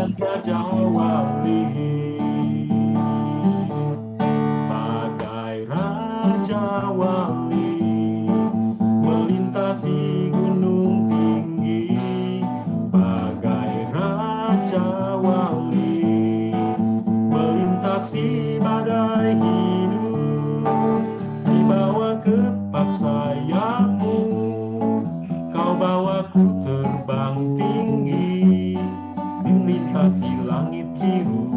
bagaikan Raja Wali, bagai Raja Wali, melintasi gunung tinggi, bagai Raja Wali, melintasi badai hidup, dibawa kepak sayapmu, kau bawaku terbang tinggi, melintasi langit biru,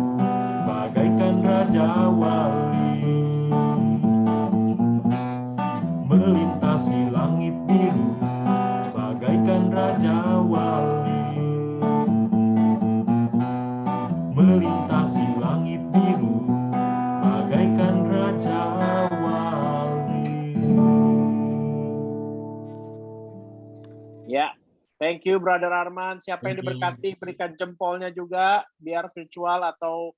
bagaikan Raja Wali, melintasi langit biru, bagaikan Raja Wali, melintasi langit biru, bagaikan Raja Wali. Ya, thank you Brother Arman. Siapa yang diberkati berikan jempolnya juga, biar virtual atau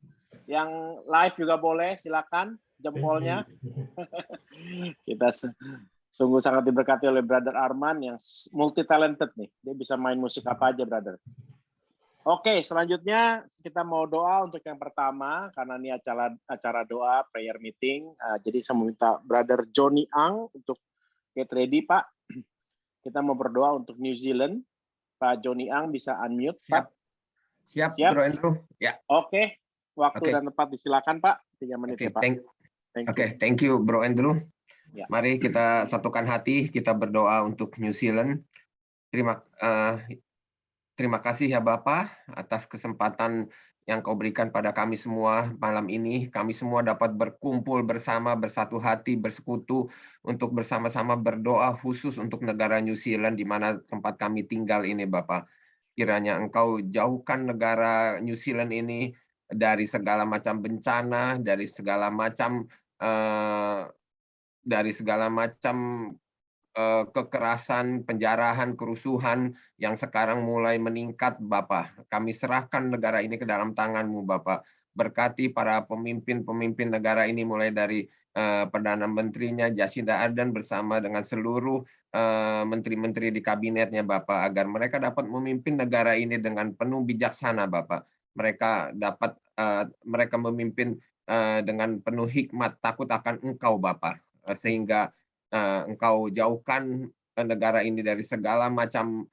yang live juga boleh, silakan jempolnya. Kita sungguh sangat diberkati oleh Brother Arman yang multi talented nih. Dia bisa main musik apa aja, Brother. Oke, selanjutnya kita mau doa untuk yang pertama karena ini acara doa prayer meeting. Jadi saya meminta Brother Johnny Ang untuk get ready, Pak. Kita mau berdoa untuk New Zealand. Pak Johnny Ang bisa unmute, Pak. Siap, Siap? Bro Andrew. Ya. Oke, waktu Oke. dan tempat disilakan, Pak. 3 menit ya, Pak. Thank you, Bro Andrew. Ya. Mari kita satukan hati, kita berdoa untuk New Zealand. Terima kasih ya Bapak atas kesempatan yang kau berikan pada kami semua malam ini. Kami semua dapat berkumpul bersama, bersatu hati, bersekutu untuk bersama-sama berdoa khusus untuk negara New Zealand di mana tempat kami tinggal ini Bapak. Kiranya Engkau jauhkan negara New Zealand ini dari segala macam bencana, dari segala macam kekerasan, penjarahan, kerusuhan yang sekarang mulai meningkat, Bapak. Kami serahkan negara ini ke dalam tangan-Mu, Bapak. Berkati para pemimpin-pemimpin negara ini mulai dari Perdana Menterinya Jacinda Ardern bersama dengan seluruh menteri-menteri di kabinetnya, Bapak, agar mereka dapat memimpin negara ini dengan penuh bijaksana, Bapak. Mereka dapat mereka memimpin dengan penuh hikmat, takut akan Engkau, Bapak, sehingga Engkau jauhkan negara ini dari segala macam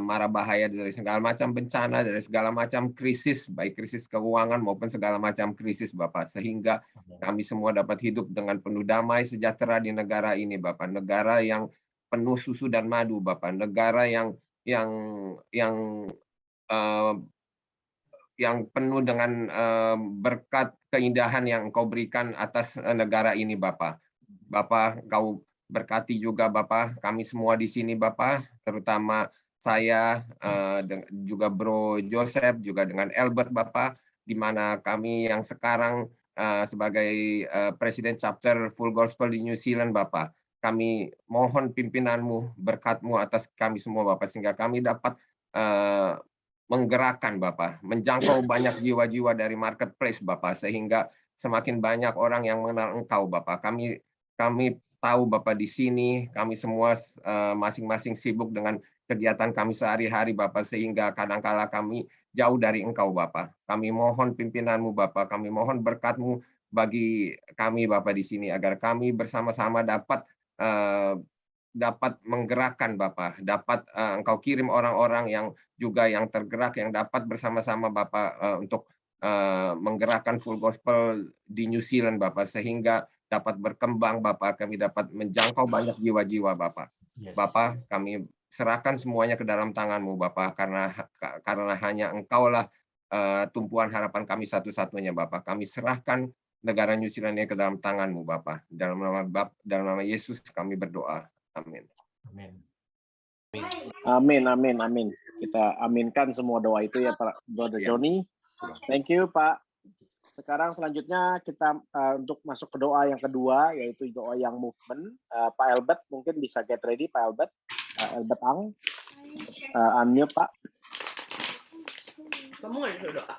mara bahaya, dari segala macam bencana, dari segala macam krisis, baik krisis keuangan maupun segala macam krisis, Bapak, sehingga kami semua dapat hidup dengan penuh damai sejahtera di negara ini, Bapak. Negara yang penuh susu dan madu, Bapak. Negara yang penuh dengan berkat keindahan yang Engkau berikan atas negara ini, Bapak. Bapak, Kau berkati juga Bapak, kami semua di sini Bapak, terutama saya, juga Bro Joseph, juga dengan Albert Bapak, di mana kami yang sekarang sebagai Presiden Chapter Full Gospel di New Zealand Bapak. Kami mohon pimpinan-Mu, berkat-Mu atas kami semua Bapak, sehingga kami dapat menggerakkan Bapak, menjangkau banyak jiwa-jiwa dari marketplace Bapak, sehingga semakin banyak orang yang mengenal Engkau Bapak. Kami tahu Bapak di sini, kami semua masing-masing sibuk dengan kegiatan kami sehari-hari Bapak, sehingga kadang-kala kami jauh dari Engkau Bapak. Kami mohon pimpinan-Mu Bapak, kami mohon berkat-Mu bagi kami Bapak di sini, agar kami bersama-sama dapat menggerakkan Bapak, dapat Engkau kirim orang-orang yang juga yang tergerak, yang dapat bersama-sama Bapak untuk menggerakkan full gospel di New Zealand Bapak, sehingga dapat berkembang Bapak, kami dapat menjangkau banyak jiwa-jiwa Bapak. Yes. Bapak, kami serahkan semuanya ke dalam tangan-Mu Bapak, karena hanya Engkaulah tumpuan harapan kami satu-satunya Bapak. Kami serahkan negara New Zealand ini ke dalam tangan-Mu Bapak. Dalam nama Yesus kami berdoa. Amin. Amin, amin, amin. Kita aminkan semua doa itu ya Pak Brother Johnny. Thank you Pak. Sekarang selanjutnya kita untuk masuk ke doa yang kedua, yaitu doa yang movement. Pak Albert mungkin bisa get ready, Pak Albert. Albert Ang. Unmute Pak. Kamu nggak disuruh doa?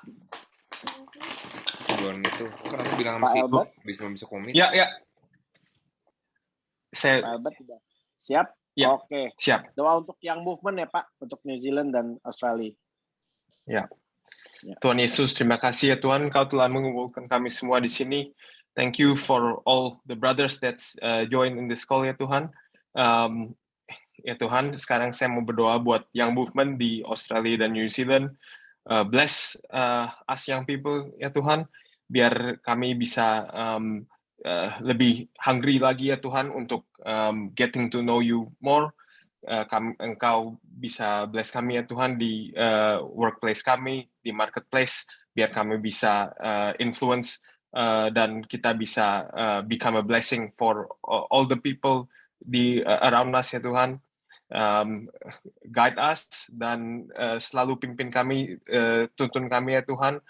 Tujuan itu. Kenapa bilang Pak masih itu? Albert? Bisa komit? Ya. Pak Albert sudah siap? Ya. Oke. Siap. Doa untuk yang movement ya Pak, untuk New Zealand dan Australia. Ya. Tuhan Yesus, terima kasih ya Tuhan, Kau telah mengumpulkan kami semua di sini. Thank you for all the brothers that join in this call ya Tuhan. Ya Tuhan, sekarang saya mau berdoa buat Young Movement di Australia dan New Zealand. Bless us young people ya Tuhan, biar kami bisa lebih hungry lagi ya Tuhan untuk getting to know you more. Engkau bisa bless kami ya Tuhan di workplace kami, di marketplace, biar kami bisa influence dan kita bisa become a blessing for all the people di around us ya Tuhan. Guide us dan selalu pimpin kami, tuntun kami ya Tuhan.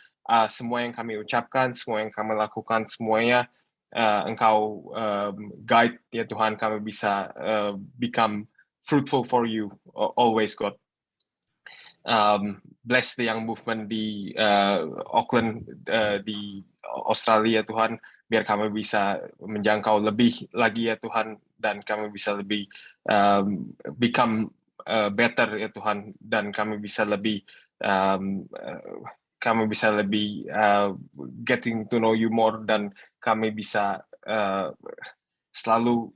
Semua yang kami ucapkan, semua yang kami lakukan, semuanya Engkau guide ya Tuhan, kami bisa become fruitful for you always, God. Bless the Young Movement di Auckland, di Australia, Tuhan, biar kami bisa menjangkau lebih lagi ya Tuhan, dan kami bisa lebih become better ya Tuhan, dan kami bisa lebih getting to know you more, dan kami bisa selalu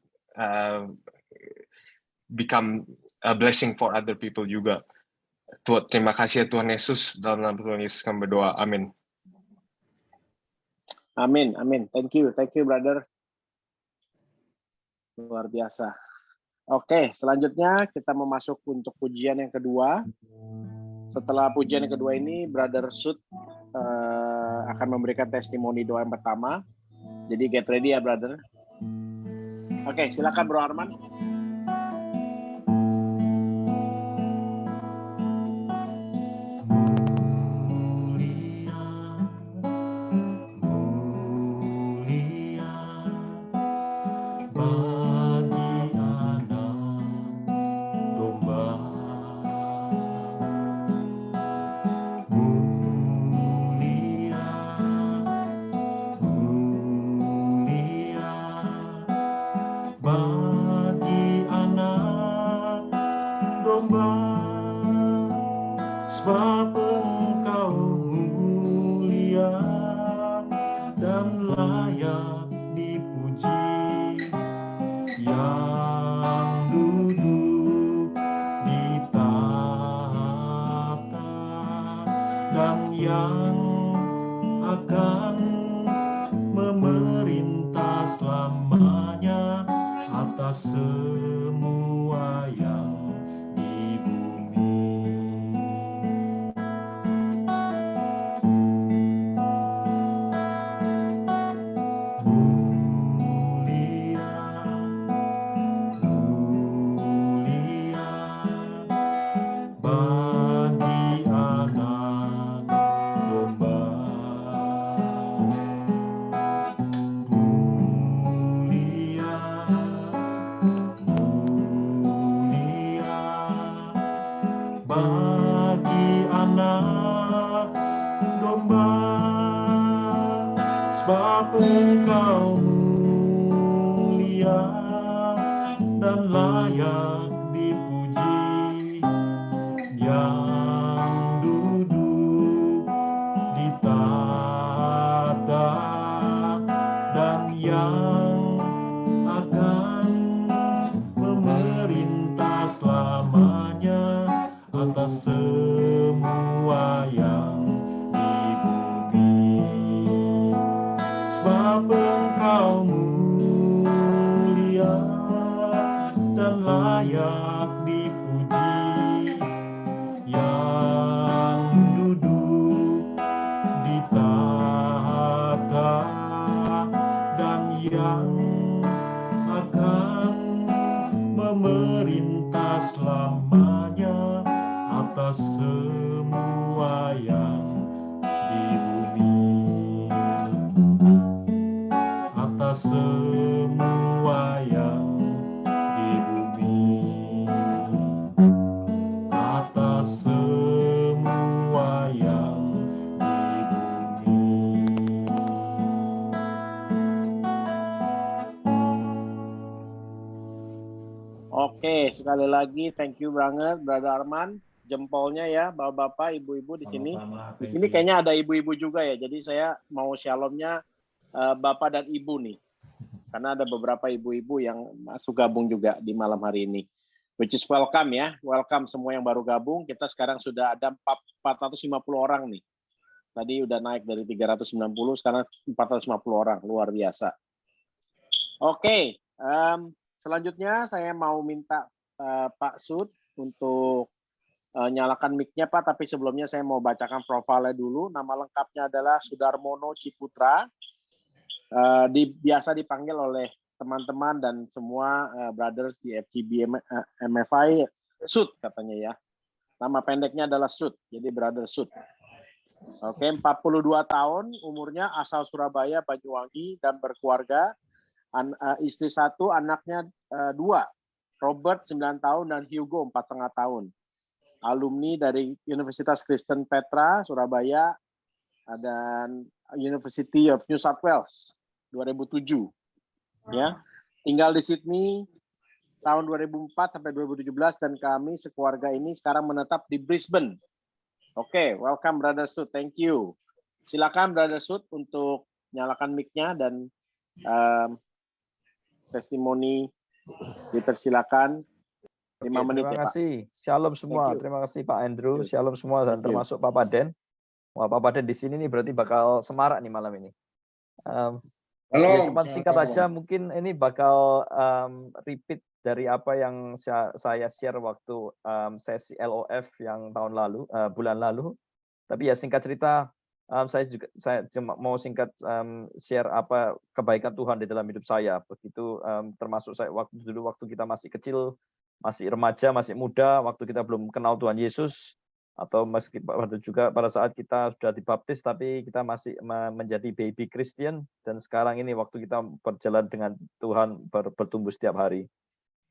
become a blessing for other people juga. Terima kasih ya Tuhan Yesus, dalam nama Tuhan Yesus kami berdoa, amin. Amin, amin. Thank you brother. Luar biasa. Oke, selanjutnya kita masuk untuk pujian yang kedua. Setelah pujian yang kedua ini, Brother Sud akan memberikan testimoni doa yang pertama. Jadi get ready ya brother. Oke, silakan Bro Arman. Sebab Engkau mulia dan layak dipuji, yang duduk di tahta dan yang akan memerintah selamanya atas semua yang di bumi. Bagi anak domba, mulia bagi anak domba, sebab Engkau mulia dan layak dipuji, yang duduk di tahta dan yang akan memerintah selamanya atas semua yang di bumi. Sebab Engkau mulia dan layak dipuji, yang duduk di tahta dan yang akan memerintah selamanya atas semua yang di bumi, atas semua yang di bumi, atas semua yang di bumi. Oke, sekali lagi thank you banget Brother Arman. jempolnya ya, bapak-bapak, ibu-ibu di sini. Sama-sama, Di thank sini you. kayaknya ada ibu-ibu juga ya. Jadi saya mau shalomnya bapak dan ibu nih. Karena ada beberapa ibu-ibu yang masuk gabung juga di malam hari ini. Which is welcome ya. Welcome semua yang baru gabung. Kita sekarang sudah ada 450 orang nih. Tadi udah naik dari 390, sekarang 450 orang. Luar biasa. Oke, selanjutnya saya mau minta Pak Sud untuk nyalakan mic-nya Pak, tapi sebelumnya saya mau bacakan profilnya dulu. Nama lengkapnya adalah Sudarmono Ciputra. Biasa dipanggil oleh teman-teman dan semua brothers di FGB MFI Sud katanya ya. Nama pendeknya adalah Sud, jadi Brother Sud. Oke, 42 tahun umurnya, asal Surabaya, Banyuwangi, dan berkeluarga. Istri 1, anaknya 2. Robert 9 tahun dan Hugo 4,5 tahun. Alumni dari Universitas Kristen Petra, Surabaya, dan University of New South Wales 2007. Ya, tinggal di Sydney tahun 2004 sampai 2017 dan kami sekeluarga ini sekarang menetap di Brisbane. Oke, welcome Brother Sud, thank you. Silakan Brother Sud untuk nyalakan mic-nya dan testimoni dipersilakan 5 menit terima ya Pak. kasih. Shalom semua. Thank you. Terima kasih Pak Andrew. Thank you. Shalom semua dan Thank you. termasuk Pak Paden. Wah, Pak Paden di sini nih berarti bakal semarak nih malam ini. Ya, cuma singkat aja, mungkin ini bakal repeat dari apa yang saya share waktu sesi LOF yang tahun lalu, bulan lalu. Tapi ya singkat cerita, saya cuma mau singkat share apa kebaikan Tuhan di dalam hidup saya. Begitu termasuk saya waktu kita masih kecil, masih remaja, masih muda, waktu kita belum kenal Tuhan Yesus, atau meskipun juga pada saat kita sudah dibaptis tapi kita masih menjadi baby Christian, dan sekarang ini waktu kita berjalan dengan Tuhan bertumbuh setiap hari.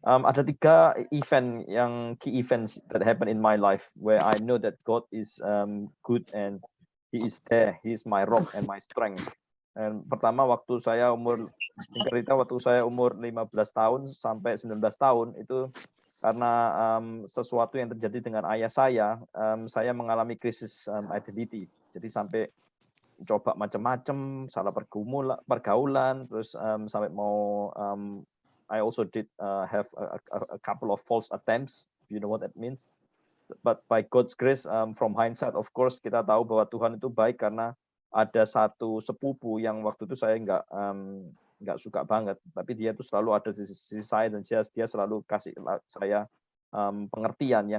Ada 3 event yang key events that happen in my life where I know that God is good and He is there. He is my rock and my strength. Dan pertama waktu saya umur 15 tahun sampai 19 tahun itu karena sesuatu yang terjadi dengan ayah saya mengalami krisis identity. Jadi sampai coba macam-macam, salah pergaulan, terus sampai mau I also did have a couple of false attempts. You know what that means? But by God's grace, from hindsight, of course, kita tahu bahwa Tuhan itu baik karena ada satu sepupu yang waktu itu saya nggak suka banget, tapi dia tuh selalu ada di sisi saya dan dia selalu kasih saya pengertian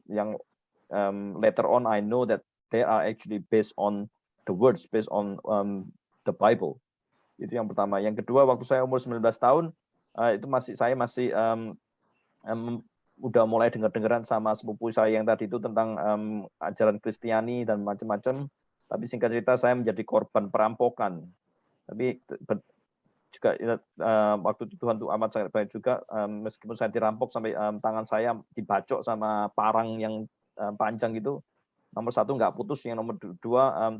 yang later on I know that they are actually based on the words, based on the Bible. Itu yang pertama. Yang kedua, waktu saya umur 19 tahun itu saya masih udah mulai dengar-dengaran sama sepupu saya yang tadi itu tentang ajaran Kristiani dan macam-macam. Tapi singkat cerita saya menjadi korban perampokan. Tapi juga waktu itu Tuhan tuh amat sangat baik juga, meskipun saya dirampok sampai tangan saya dibacok sama parang yang panjang itu. Nomor 1 nggak putus, yang nomor 2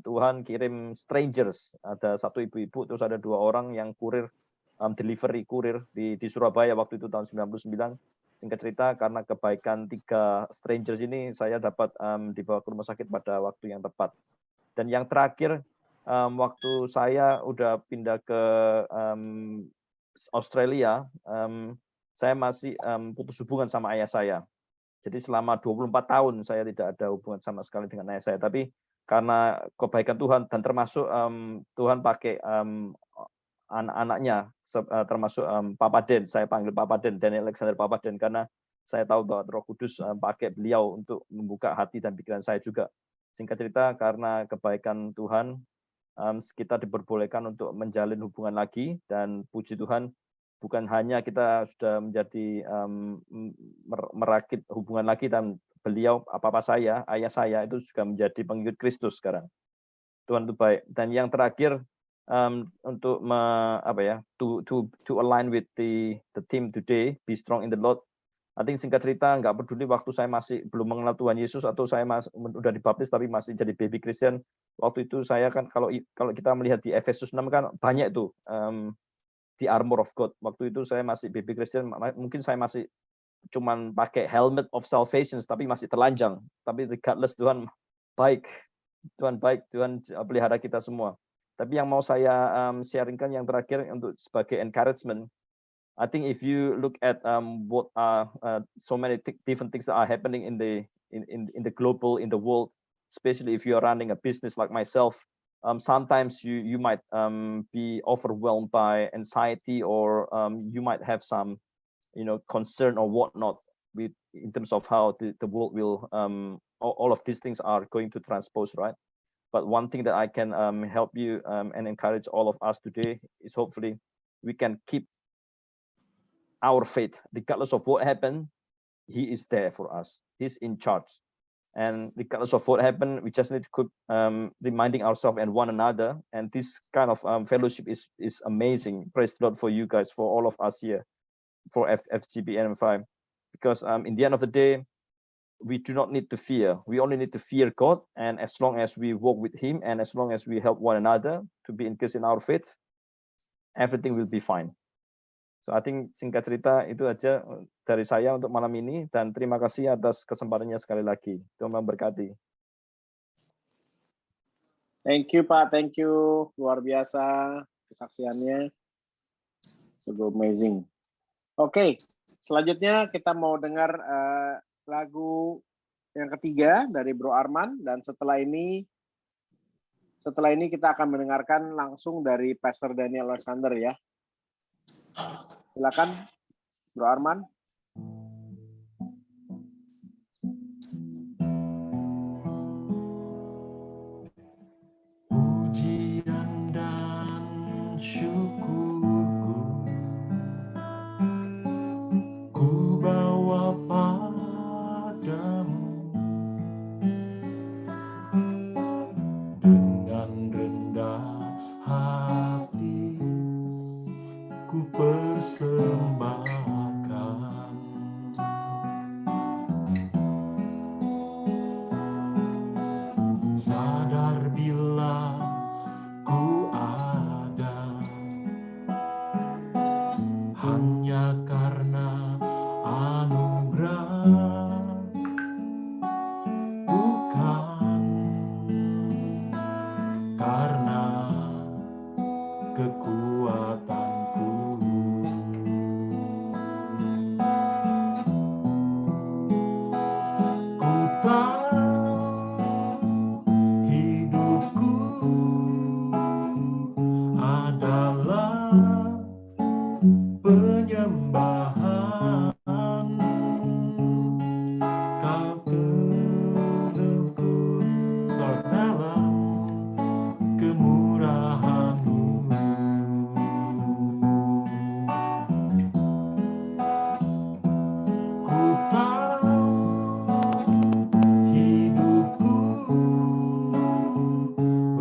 Tuhan kirim strangers, ada 1 ibu-ibu, terus ada 2 orang yang kurir, delivery kurir di Surabaya waktu itu tahun 99. Singkat cerita karena kebaikan 3 strangers ini saya dapat dibawa ke rumah sakit pada waktu yang tepat. Dan yang terakhir, waktu saya udah pindah ke Australia, saya masih putus hubungan sama ayah saya. Jadi selama 24 tahun saya tidak ada hubungan sama sekali dengan ayah saya. Tapi karena kebaikan Tuhan dan termasuk Tuhan pakai anak-anaknya, termasuk Papa Den, saya panggil Papa Den, Daniel Alexander Papa Den, karena saya tahu bahwa Roh Kudus pakai beliau untuk membuka hati dan pikiran saya juga. Singkat cerita, karena kebaikan Tuhan, kita diperbolehkan untuk menjalin hubungan lagi, dan puji Tuhan, bukan hanya kita sudah menjadi merakit hubungan lagi, dan beliau, ayah saya itu juga menjadi pengikut Kristus sekarang. Tuhan itu baik. Dan yang terakhir, untuk to align with the team today, be strong in the Lord. I think singkat cerita, nggak peduli waktu saya masih belum mengenal Tuhan Yesus atau saya udah dibaptis tapi masih jadi baby Christian. Waktu itu saya kan kalau kita melihat di Efesus 6 kan banyak itu the armor of God. Waktu itu saya masih baby Christian, mungkin saya masih cuman pakai helmet of salvation tapi masih telanjang. Tapi regardless Tuhan baik, Tuhan pelihara kita semua. Tapi yang mau saya sharingkan yang terakhir untuk sebagai encouragement, I think if you look at what are so many different things that are happening in the global, in the world, especially if you are running a business like myself, sometimes you might be overwhelmed by anxiety, or you might have some concern or whatnot in terms of how the world will all of these things are going to transpose, right? But one thing that I can help you and encourage all of us today is hopefully we can keep our faith regardless of what happened. He is there for us. He's in charge. And regardless of what happened, we just need to keep reminding ourselves and one another. And this kind of fellowship is amazing. Praise the Lord for you guys, for all of us here, for FGB NM5. Because in the end of the day, we do not need to fear. We only need to fear God. And as long as we walk with Him, and as long as we help one another to be increased in our faith, everything will be fine. So I think singkat cerita itu aja dari saya untuk malam ini, dan terima kasih atas kesempatannya sekali lagi. Tuhan memberkati. Thank you Pak, thank you, luar biasa kesaksiannya, so amazing. Oke, selanjutnya kita mau dengar lagu yang ketiga dari Bro Arman, dan setelah ini kita akan mendengarkan langsung dari Pastor Daniel Alexander ya. Silakan, Bro Arman. Pujian dan syukurku ku bawa padamu, dengan rendah hati ku persembahkan, sadar bila ku ada hanya karena anugerah, bukan karena kekuatanku. Ku tahu hidupku adalah penyembahan. Kau terlebur dalam kemurahan-Mu. Ku tahu hidupku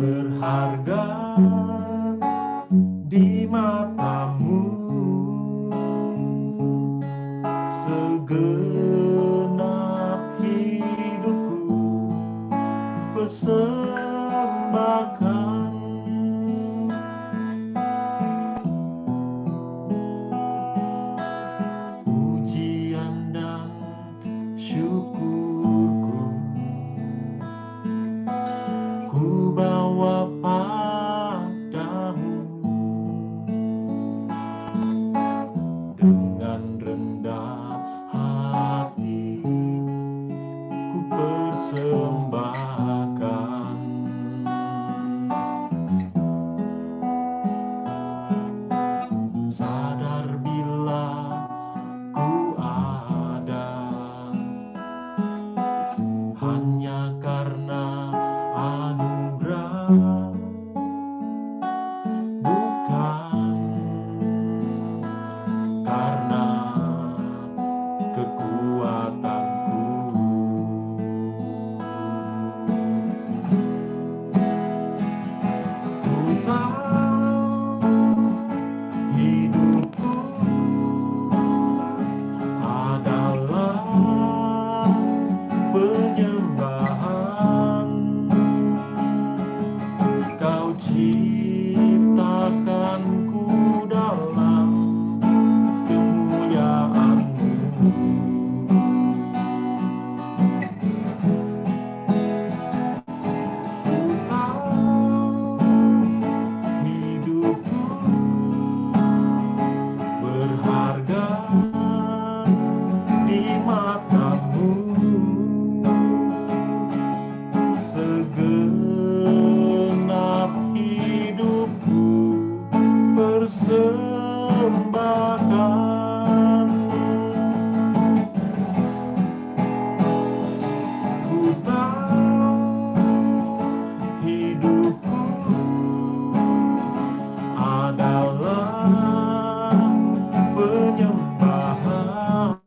berharga di mata-Mu, segenap hidupku persembahkan. Pujian dan syukurku ku bawa padamu, dengan rendah hati ku persembahkan, segenap hidupku persembahkan. Ku tahu hidupku adalah penyembahan.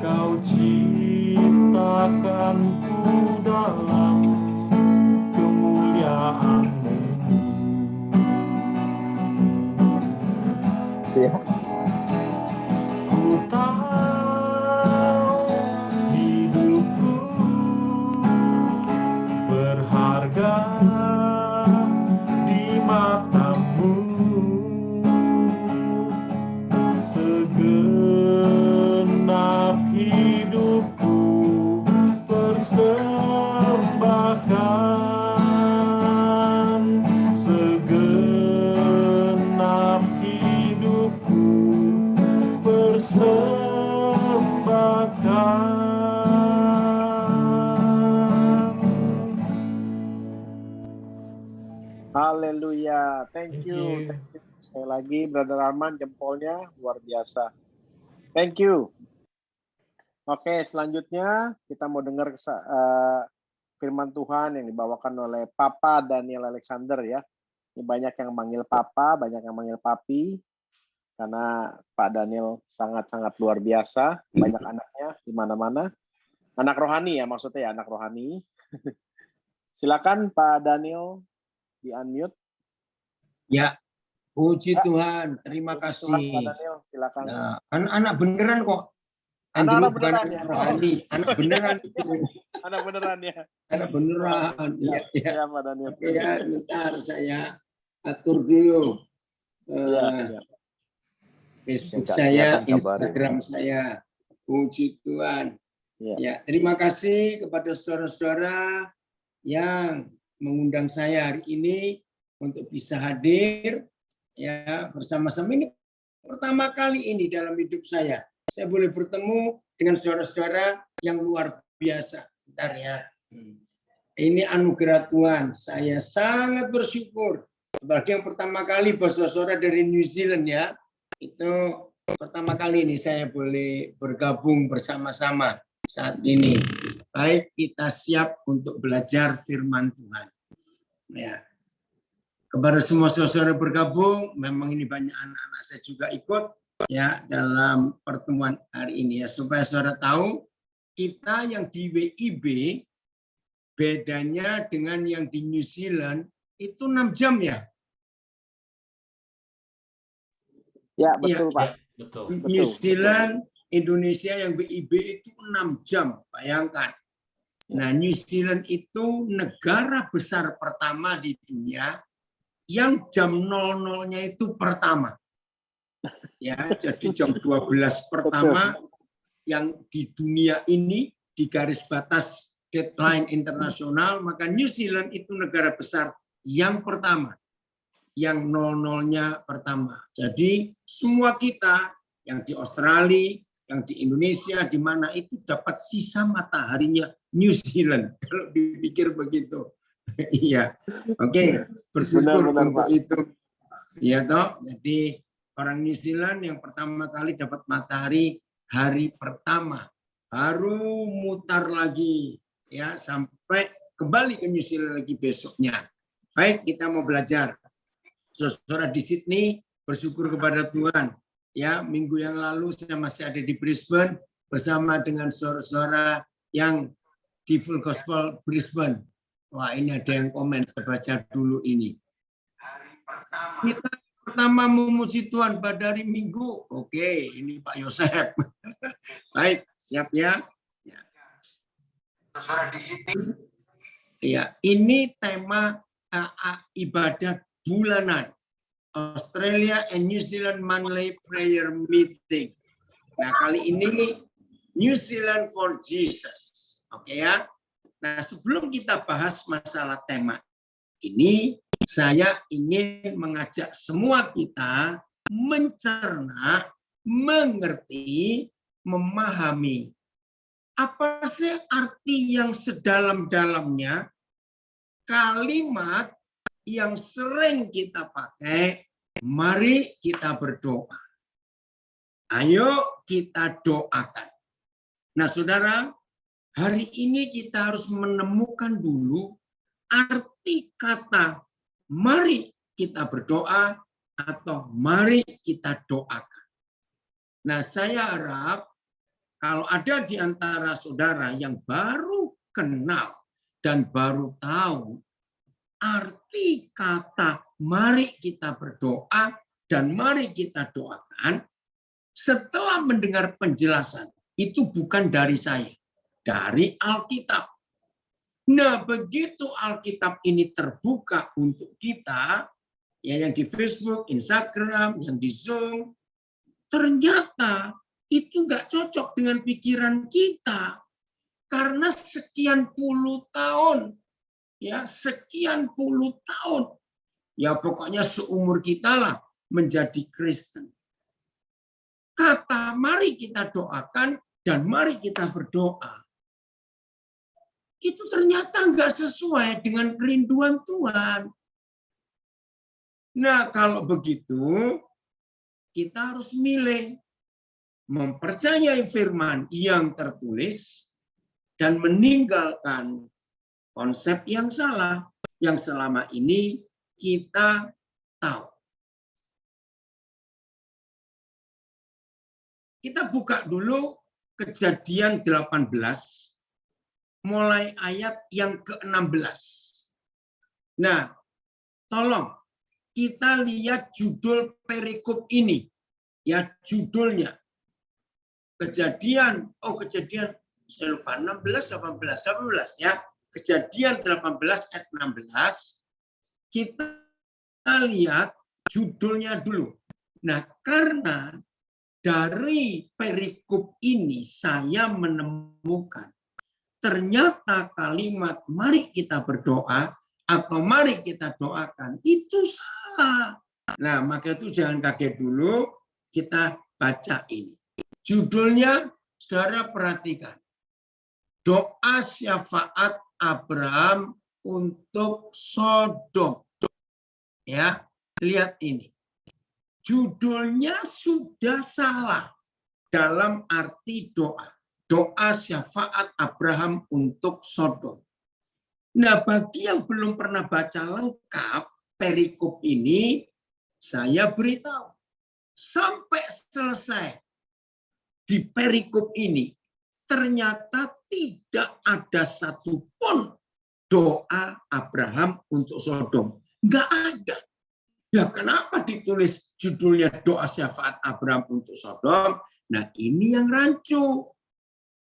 Kau ciptakanku dalam kemuliaan-Mu. Ku tahu hidupku berharga di mata-Mu. Segenap hidupku persembahkan. Segenap hidupku persembahkan. Haleluya. Thank you. Sekali lagi, Brother Arman, jempolnya luar biasa. Thank you. Oke, selanjutnya kita mau dengar firman Tuhan yang dibawakan oleh Papa Daniel Alexander ya. Ini banyak yang manggil Papa, banyak yang manggil Papi, karena Pak Daniel sangat-sangat luar biasa, banyak anaknya di mana-mana. Anak rohani ya maksudnya ya, anak rohani. Silakan Pak Daniel di-unmute. Ya, puji Tuhan, terima kasih. Tuhan, Pak Daniel, silakan. Nah, anak beneran kok. Anak bukan beneran ya. rohani, anak beneran. Anak beneran ya. Anak beneran. Ya, Ya. ya Pak Daniel. Oke ya, bentar saya atur dulu. Ya. Facebook Nggak saya, kelihatan kabarnya. Instagram saya. Puji Tuhan. Ya. Ya, terima kasih kepada saudara-saudara yang mengundang saya hari ini untuk bisa hadir ya bersama-sama. Ini pertama kali ini dalam hidup saya boleh bertemu dengan saudara-saudara yang luar biasa. Bentar ya. Ini anugerah Tuhan. Saya sangat bersyukur. Apalagi yang pertama kali saudara dari New Zealand ya. Itu pertama kali ini saya boleh bergabung bersama-sama saat ini. Baik, kita siap untuk belajar firman Tuhan. Ya. Kepada semua saudara bergabung, memang ini banyak anak-anak saya juga ikut ya dalam pertemuan hari ini ya, supaya saudara tahu kita yang di WIB bedanya dengan yang di New Zealand itu 6 jam ya. Ya, betul ya. Pak. Betul. New Zealand, Indonesia yang WIB itu 6 jam, bayangkan. Nah, New Zealand itu negara besar pertama di dunia yang jam 00-nya itu pertama. Ya, jadi jam 12 pertama yang di dunia ini di garis batas deadline internasional, maka New Zealand itu negara besar yang pertama. Yang 00-nya pertama. Jadi semua kita yang di Australia, yang di Indonesia, di mana itu dapat sisa mataharinya New Zealand. Kalau dipikir begitu. Iya. Oke, bersyukur Benar, untuk Pak. itu. Iya toh. Jadi orang New Zealand yang pertama kali dapat matahari hari pertama. Baru mutar lagi ya sampai kembali ke New Zealand lagi besoknya. Baik, kita mau belajar. Saudara di Sydney bersyukur kepada Tuhan. Ya, minggu yang lalu saya masih ada di Brisbane bersama dengan saudara-saudara yang di Full Gospel Brisbane. Wah, ini ada yang komen, saya baca dulu ini. Kita pertama memuji Tuhan pada hari Minggu. Oke, ini Pak Yosef. Baik, siap ya. Saudara di Sydney. Ya, ini tema ibadah bulanan. Australia and New Zealand Monthly Prayer Meeting. Nah, kali ini New Zealand for Jesus. Oke ya. Nah, sebelum kita bahas masalah tema ini, saya ingin mengajak semua kita mencerna, mengerti, memahami Apa sih arti yang sedalam-dalamnya kalimat yang sering kita pakai, mari kita berdoa. Ayo kita doakan. Nah, saudara, hari ini kita harus menemukan dulu arti kata mari kita berdoa atau mari kita doakan. Nah, saya harap kalau ada di antara saudara yang baru kenal dan baru tahu arti kata mari kita berdoa dan mari kita doakan, setelah mendengar penjelasan, itu bukan dari saya, dari Alkitab. Nah, begitu Alkitab ini terbuka untuk kita, ya yang di Facebook, Instagram, yang di Zoom, ternyata itu nggak cocok dengan pikiran kita. Karena sekian puluh tahun, ya sekian puluh tahun, ya pokoknya seumur kita lah menjadi Kristen. Kata mari kita doakan dan mari kita berdoa, itu ternyata nggak sesuai dengan kerinduan Tuhan. Nah, kalau begitu, kita harus milih mempercayai firman yang tertulis dan meninggalkan konsep yang salah yang selama ini kita tahu. Kita buka dulu Kejadian 18, mulai ayat yang ke-16. Nah, tolong kita lihat judul perikop ini. Ya, judulnya. Kejadian, saya lupa, 16, 18 ya. Kejadian 18 ayat 16. Kita lihat judulnya dulu. Nah, karena dari perikop ini saya menemukan ternyata kalimat mari kita berdoa atau mari kita doakan itu salah. Nah, maka itu jangan kaget dulu, kita baca ini. Judulnya, saudara perhatikan. Doa syafaat Abraham untuk Sodom. Ya, lihat ini. Judulnya sudah salah dalam arti doa. Doa syafaat Abraham untuk Sodom. Nah, bagi yang belum pernah baca lengkap perikop ini, saya beritahu. Sampai selesai di perikop ini, ternyata tidak ada satupun doa Abraham untuk Sodom. Nggak ada. Ya, kenapa ditulis judulnya doa syafaat Abraham untuk Sodom? Nah, ini yang rancu.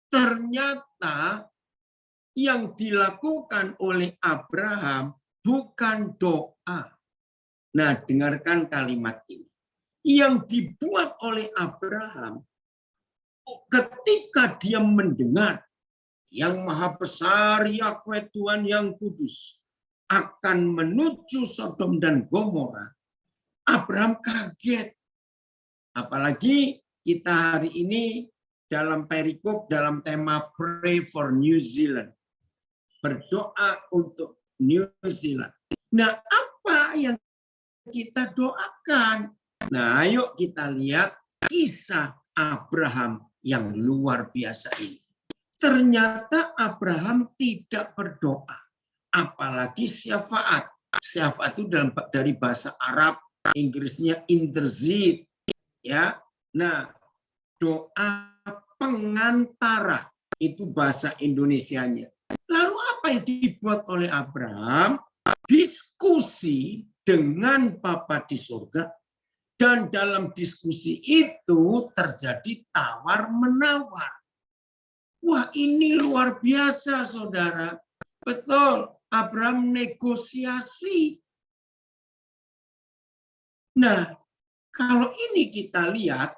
Ternyata yang dilakukan oleh Abraham bukan doa. Nah, dengarkan kalimat ini. Yang dibuat oleh Abraham ketika dia mendengar yang maha besar Yahweh Tuhan yang kudus akan menuju Sodom dan Gomora, Abraham kaget. Apalagi kita hari ini dalam perikop dalam tema Pray for New Zealand. Berdoa untuk New Zealand. Nah, apa yang kita doakan? Nah, ayo kita lihat kisah Abraham yang luar biasa ini. Ternyata Abraham tidak berdoa. Apalagi syafaat. Syafaat itu dari bahasa Arab, Inggrisnya intercede. Ya, nah doa pengantara itu bahasa Indonesianya. Lalu apa yang dibuat oleh Abraham? Diskusi dengan Bapa di surga, dan dalam diskusi itu terjadi tawar-menawar. Wah, ini luar biasa, saudara. Betul, Abraham negosiasi. Nah, kalau ini kita lihat,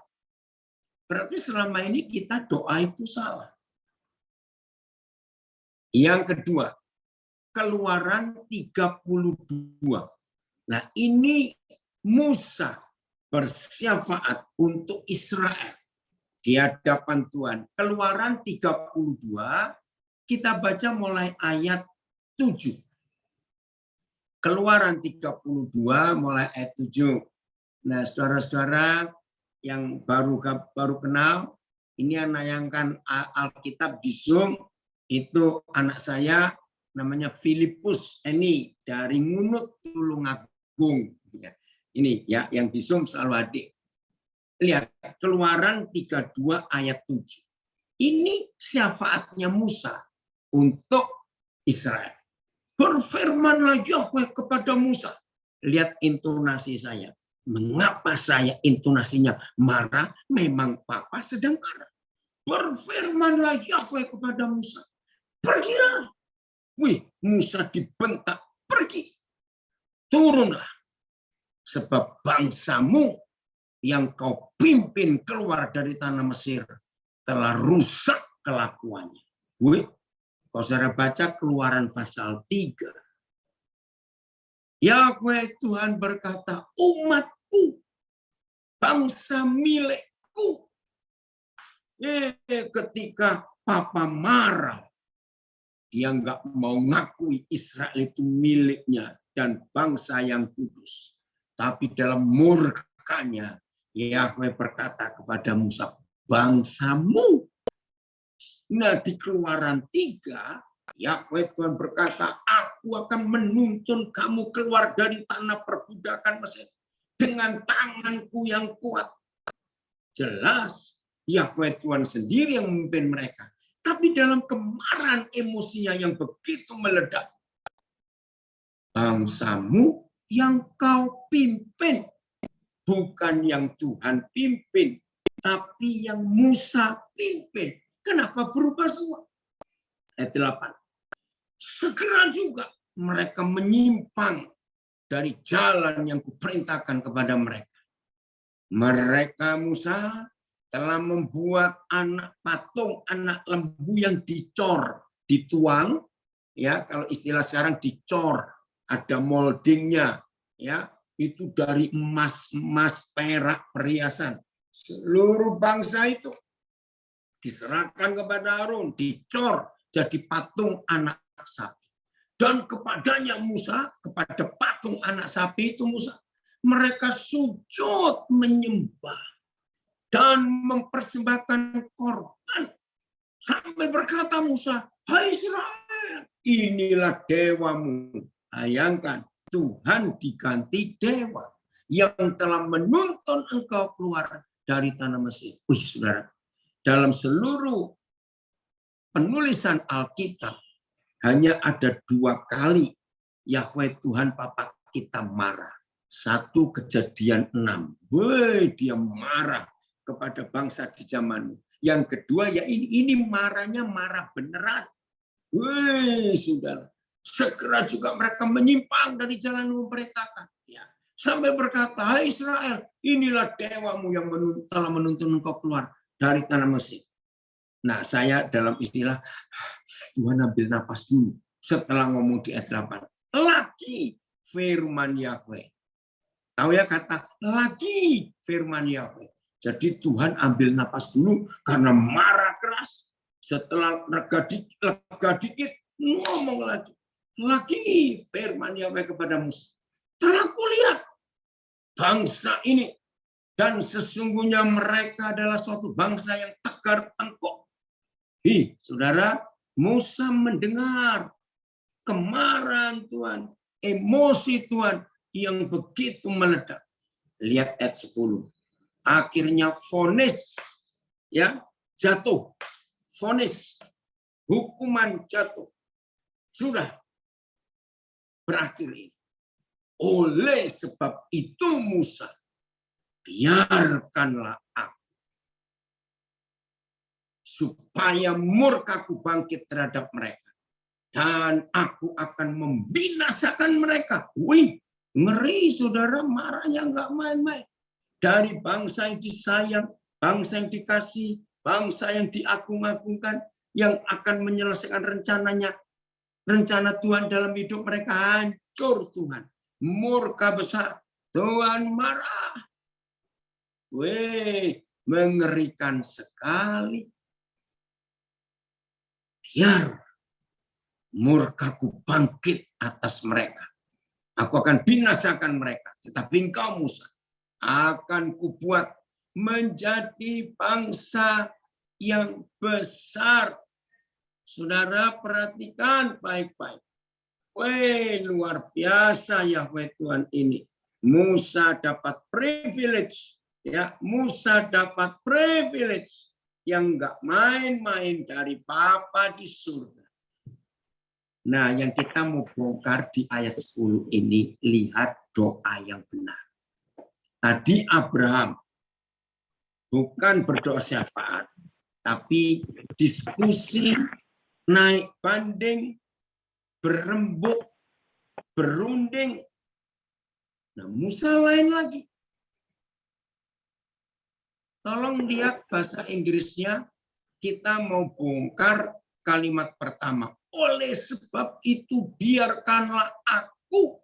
berarti selama ini kita doa itu salah. Yang kedua, Keluaran 32. Nah, ini Musa bersyafaat untuk Israel. di hadapan Tuhan. Keluaran 32, kita baca mulai ayat 7. Keluaran 32 mulai ayat 7. Nah, saudara-saudara yang baru kenal, ini yang menayangkan Alkitab di Zoom, itu anak saya namanya Filipus ini dari Ngunut Tulungagung. Ini ya yang di Zoom selalu hadir. Lihat Keluaran 32 ayat 7. Ini syafaatnya Musa untuk Israel. Berfirmanlah Yahweh kepada Musa. Lihat intonasi saya. Mengapa saya intonasinya marah? Memang Papa sedang marah. Berfirmanlah Yahweh kepada Musa. Pergilah. Wih, Musa dibentak. Pergi. Turunlah. Sebab bangsamu yang kau pimpin keluar dari tanah Mesir telah rusak kelakuannya. Wih, kalau saudara baca Keluaran pasal 3. Yahweh Tuhan berkata, umatku, bangsa milikku. Ketika Papa marah, dia nggak mau ngakui Israel itu miliknya dan bangsa yang kudus. Tapi dalam murkanya, Yahweh berkata kepada Musa, bangsamu. Nah, di Keluaran 3, Yahweh Tuhan berkata, aku akan menuntun kamu keluar dari tanah perbudakan Mesir dengan tanganku yang kuat. Jelas, Yahweh Tuhan sendiri yang memimpin mereka. Tapi dalam kemarahan emosinya yang begitu meledak, bangsamu yang kau pimpin, bukan yang Tuhan pimpin, tapi yang Musa pimpin. Kenapa berubah semua? Ayat 8. Segera juga mereka menyimpang dari jalan yang kuperintahkan kepada mereka. Mereka Musa telah membuat anak patung, anak lembu yang dicor, dituang, ya kalau istilah sekarang dicor, ada moldingnya, ya itu dari emas, perak, perhiasan. Seluruh bangsa itu diserahkan kepada Harun, dicor jadi patung anak sapi. Dan kepadanya Musa, kepada patung anak sapi itu Musa, mereka sujud menyembah dan mempersembahkan korban. Sampai berkata Musa, hai Israel, inilah dewamu. Bayangkan, Tuhan diganti dewa yang telah menuntun engkau keluar dari tanah Mesir. Wih, saudara, dalam seluruh penulisan Alkitab hanya ada 2 kali Yahweh Tuhan Bapa kita marah. 1 Kejadian 6. Woi, dia marah kepada bangsa di zamanmu. Yang kedua ya ini marahnya marah beneran. Woi, saudara, segera juga mereka menyimpang dari jalan yang memperintahkan. Ya. Sampai berkata, hai Israel, inilah dewamu yang telah menuntun engkau keluar dari tanah Mesir. Nah, saya dalam istilah, Tuhan ambil napas dulu. Setelah ngomong di ayat 8. Lagi firman Yahweh. Tahu ya kata, lagi firman Yahweh. Jadi Tuhan ambil napas dulu karena marah keras. Setelah lega dikit, ngomong lagi. Lagi firman Yahweh kepada Musa. Telah kulihat bangsa ini. Dan sesungguhnya mereka adalah suatu bangsa yang tegar tengkuk. Saudara, Musa mendengar kemarahan Tuhan, emosi Tuhan yang begitu meledak. Lihat ayat 10. Akhirnya vonis ya jatuh. Vonis, hukuman jatuh. Sudah berakhir ini. Oleh sebab itu Musa, biarkanlah aku supaya murkaku bangkit terhadap mereka. Dan aku akan membinasakan mereka. Wih, ngeri saudara, marahnya nggak main-main. Dari bangsa yang disayang, bangsa yang dikasih, bangsa yang diagung-agungkan, yang akan menyelesaikan rencananya. Rencana Tuhan dalam hidup mereka hancur Tuhan. Murka besar. Tuhan marah. Wih, mengerikan sekali. Biar murkaku bangkit atas mereka. Aku akan binasakan mereka. Tetapi engkau Musa, akan kubuat menjadi bangsa yang besar. Saudara perhatikan baik-baik. Wih, luar biasa Yahweh Tuhan ini. Musa dapat privilege. Ya, Musa dapat privilege yang enggak main-main dari Bapa di surga. Nah, yang kita mau bongkar di ayat 10 ini, lihat doa yang benar. Tadi Abraham bukan berdoa syafaat, tapi diskusi, naik banding, berembuk, berunding. Nah, Musa lain lagi. Tolong lihat bahasa Inggrisnya, kita mau bongkar kalimat pertama. Oleh sebab itu biarkanlah aku.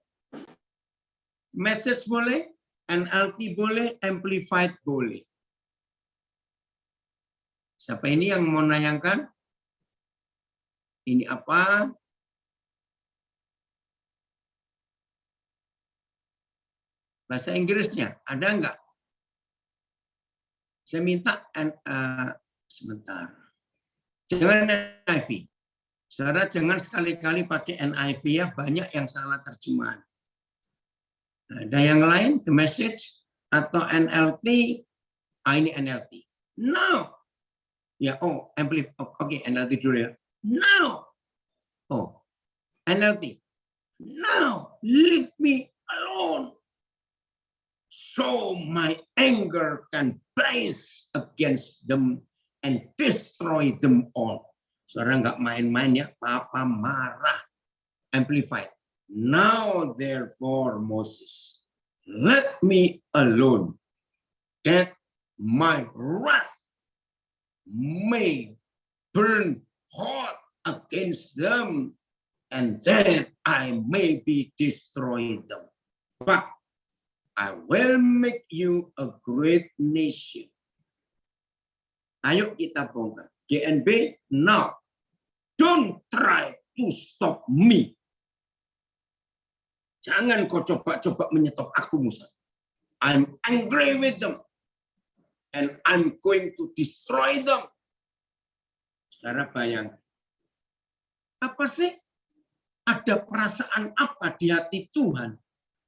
Message boleh, NLT boleh, Amplified boleh. Siapa ini yang mau nayangkan? Ini apa? Bahasa Inggrisnya, ada enggak? Saya minta, sebentar. Jangan NIV. Saudara jangan sekali-kali pakai NIV ya, banyak yang salah terjemahan. Ada yang lain, The Message atau NLT, ini NLT. No. Ya, oke, NLT dulu ya. No. NLT. No, leave me alone. So my anger can blaze against them and destroy them all. Saudara nggak main-main ya, Papa marah. Amplified. Now therefore Moses, let me alone, that my wrath may burn hot against them, and that I may be destroyed them. But I will make you a great nation. Ayo kita bongkar. GNB, now. Don't try to stop me. Jangan kau coba-coba menyetop aku, Musa. I'm angry with them. And I'm going to destroy them. Saudara bayangkan. Apa sih? Ada perasaan apa di hati Tuhan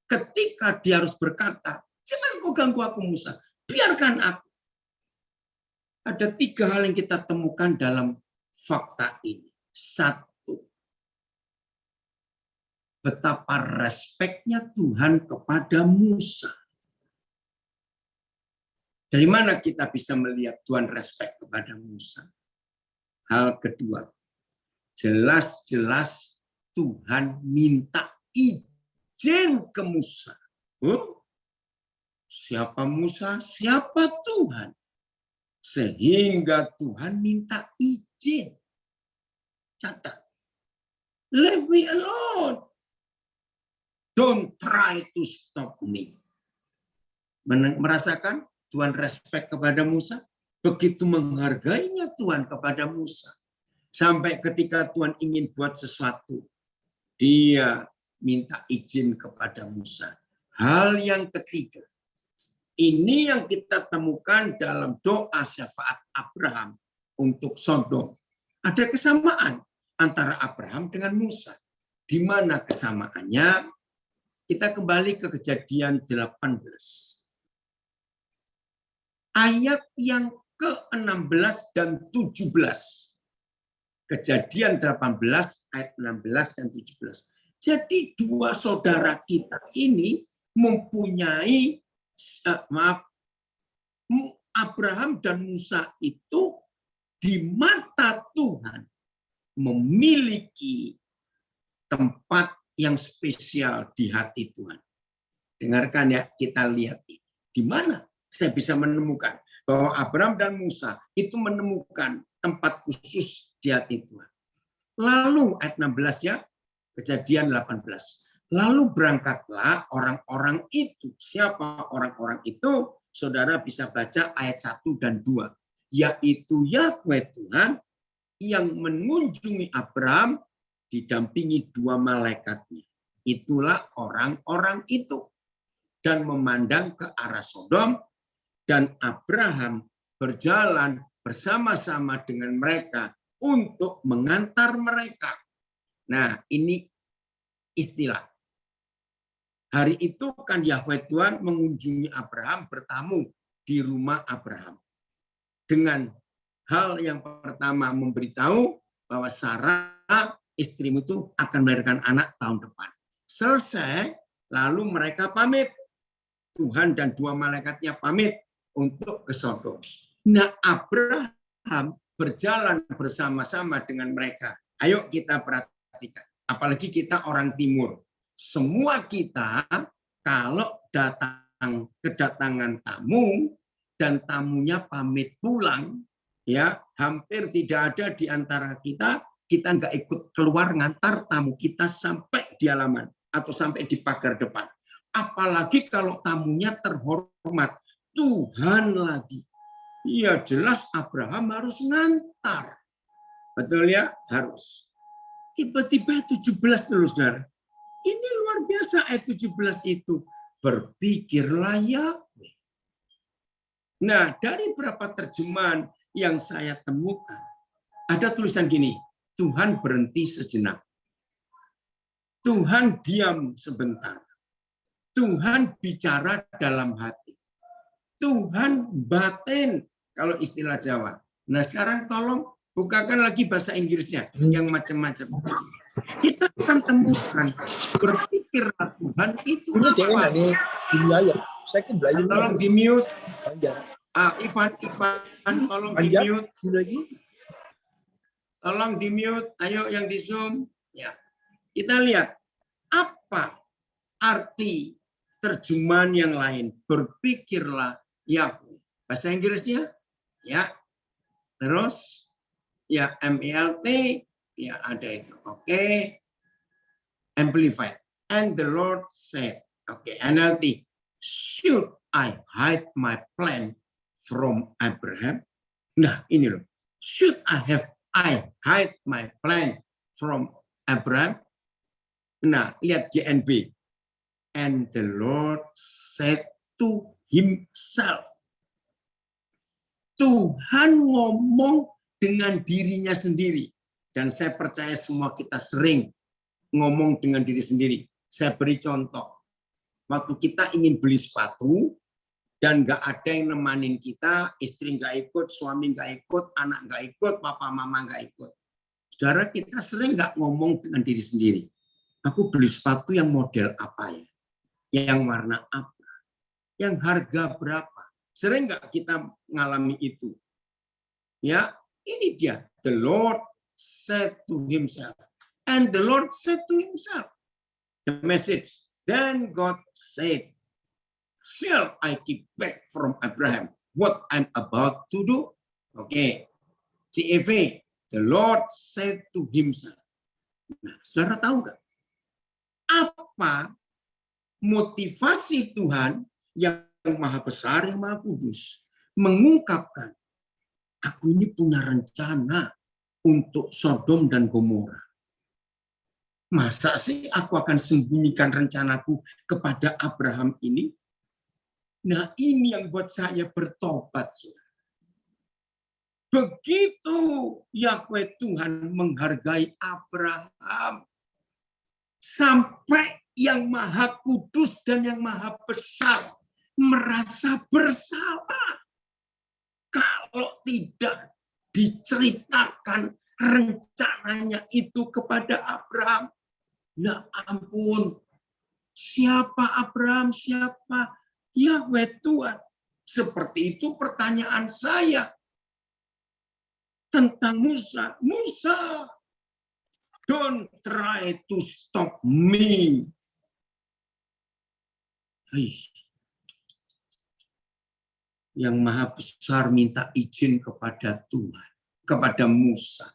ketika dia harus berkata, jangan kau ganggu aku, Musa. Biarkan aku. Ada 3 hal yang kita temukan dalam fakta ini. 1, betapa respeknya Tuhan kepada Musa. Dari mana kita bisa melihat Tuhan respek kepada Musa? Hal kedua, jelas-jelas Tuhan minta izin ke Musa. Siapa Musa? Siapa Tuhan? Sehingga Tuhan minta izin. Catat. Leave me alone. Don't try to stop me. Merasakan Tuhan respect kepada Musa? Begitu menghargainya Tuhan kepada Musa. Sampai ketika Tuhan ingin buat sesuatu, dia minta izin kepada Musa. Hal yang ketiga, ini yang kita temukan dalam doa syafaat Abraham untuk Sodom. Ada kesamaan antara Abraham dengan Musa. Di mana kesamaannya? Kita kembali ke Kejadian 18. Ayat yang ke-16 dan 17. Kejadian 18 ayat 16 dan 17. Jadi 2 saudara kita ini mempunyai Abraham dan Musa itu di mata Tuhan memiliki tempat yang spesial di hati Tuhan. Dengarkan ya, kita lihat di mana saya bisa menemukan bahwa Abraham dan Musa itu menemukan tempat khusus di hati Tuhan. Lalu ayat 16 ya, Kejadian 18. Lalu berangkatlah orang-orang itu. Siapa orang-orang itu? saudara bisa baca ayat 1 dan 2. Yaitu Yahweh Tuhan yang mengunjungi Abraham didampingi 2 malaikatnya. Itulah orang-orang itu. Dan memandang ke arah Sodom, dan Abraham berjalan bersama-sama dengan mereka untuk mengantar mereka. Nah, ini istilah. Hari itu kan Yahweh Tuhan mengunjungi Abraham, bertamu di rumah Abraham. Dengan hal yang pertama memberitahu bahwa Sarah, istrimu itu akan melahirkan anak tahun depan. Selesai, lalu mereka pamit. Tuhan dan 2 malaikatnya pamit untuk ke Sodom. Nah, Abraham berjalan bersama-sama dengan mereka. Ayo kita perhatikan. Apalagi kita orang timur. Semua kita kalau kedatangan tamu dan tamunya pamit pulang, ya hampir tidak ada di antara kita nggak ikut keluar ngantar tamu kita sampai di halaman atau sampai di pagar depan. Apalagi kalau tamunya terhormat, Tuhan lagi. Ya jelas Abraham harus ngantar. Betul ya? Harus. Tiba-tiba 17 terus, saudara. Ini luar biasa ayat 17 itu. Berpikirlah Yahweh. Nah, dari beberapa terjemahan yang saya temukan, ada tulisan gini, Tuhan berhenti sejenak. Tuhan diam sebentar. Tuhan bicara dalam hati. Tuhan batin, kalau istilah Jawa. Nah, sekarang tolong bukakan lagi bahasa Inggrisnya, yang macam-macam. Kita akan temukan, berpikirlah Tuhan itu apa? Tolong di-mute. Ivan, tolong di-mute. Tolong di-mute, ayo yang di-zoom. Ya. Kita lihat, apa arti terjemahan yang lain, berpikirlah Yahweh. Bahasa Inggrisnya, ya. Terus, ya MELT, ya ada itu. Oke. Amplified. And the Lord said, oke, NLT, should I hide my plan from Abraham? Nah, ini loh. Should I hide my plan from Abraham? Nah, lihat GNB. And the Lord said to himself. Tuhan ngomong dengan dirinya sendiri. Dan saya percaya semua kita sering ngomong dengan diri sendiri. Saya beri contoh. Waktu kita ingin beli sepatu, dan nggak ada yang nemanin kita, istri nggak ikut, suami nggak ikut, anak nggak ikut, papa mama nggak ikut. Saudara, kita sering nggak ngomong dengan diri sendiri. Aku beli sepatu yang model apa ya? Yang warna apa? Yang harga berapa? Sering nggak kita mengalami itu? Ya, ini dia. The Lord said to himself. And the Lord said to himself. The message. Then God said, shall I keep back from Abraham what I'm about to do? Oke. CEV. The Lord said to himself. Nah, saudara tahu nggak? Apa motivasi Tuhan yang maha besar, yang maha kudus, mengungkapkan, aku ini punya rencana untuk Sodom dan Gomora. Masa sih aku akan sembunyikan rencanaku kepada Abraham ini? Nah, ini yang buat saya bertobat. Begitu Yahweh Tuhan menghargai Abraham, sampai yang maha kudus dan yang maha besar merasa bersalah kalau tidak diceritakan rencananya itu kepada Abraham. Ya ampun, siapa Abraham, siapa Yahweh Tuhan? Seperti itu pertanyaan saya tentang Musa. Musa, don't try to stop me. Yang maha besar minta izin kepada Tuhan, kepada Musa.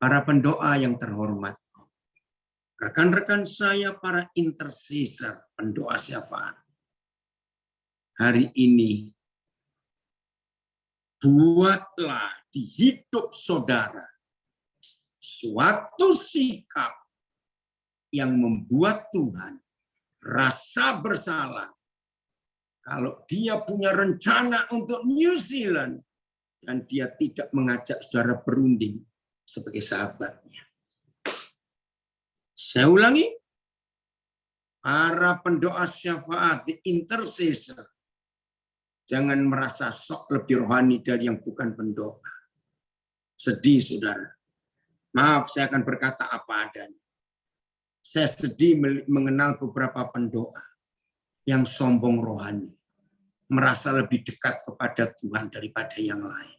Para pendoa yang terhormat, rekan-rekan saya para intercessor, pendoa syafaat. hari ini, buatlah di hidup saudara suatu sikap yang membuat Tuhan rasa bersalah. Kalau dia punya rencana untuk New Zealand dan dia tidak mengajak saudara berunding sebagai sahabatnya. Saya ulangi, para pendoa syafaat, the intercessor, jangan merasa sok lebih rohani dari yang bukan pendoa. Sedih, saudara. Maaf, saya akan berkata apa adanya. Saya sedih mengenal beberapa pendoa yang sombong rohani, merasa lebih dekat kepada Tuhan daripada yang lain.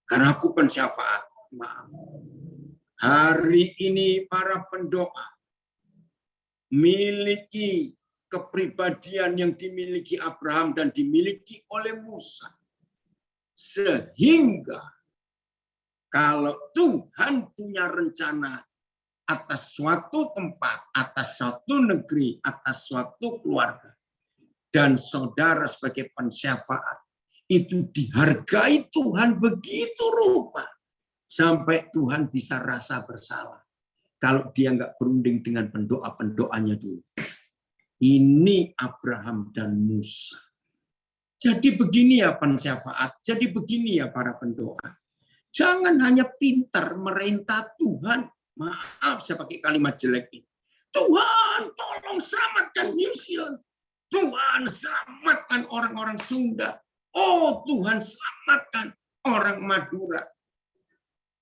Karena aku pensyafaat, maaf. Hari ini para pendoa miliki kepribadian yang dimiliki Abraham dan dimiliki oleh Musa. Sehingga kalau Tuhan punya rencana atas suatu tempat, atas suatu negeri, atas suatu keluarga, dan saudara sebagai pensyafaat, itu dihargai Tuhan begitu rupa, sampai Tuhan bisa rasa bersalah kalau dia nggak berunding dengan pendoa-pendoanya dulu. Ini Abraham dan Musa. Jadi begini ya pensyafaat, jadi begini ya para pendoa. Jangan hanya pintar merintah Tuhan. Maaf saya pakai kalimat jelek ini. Tuhan tolong selamatkan New Zealand. Tuhan selamatkan orang-orang Sunda. Oh Tuhan selamatkan orang Madura.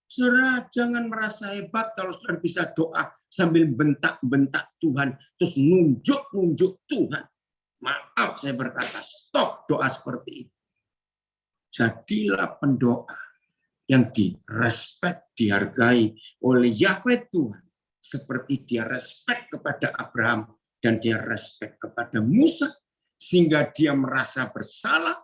Saudara jangan merasa hebat kalau saudara bisa doa sambil bentak-bentak Tuhan. Terus nunjuk-nunjuk Tuhan. Maaf saya berkata stop doa seperti itu. Jadilah pendoa yang direspek, dihargai oleh Yahweh Tuhan. Seperti dia respek kepada Abraham dan dia respek kepada Musa. Sehingga dia merasa bersalah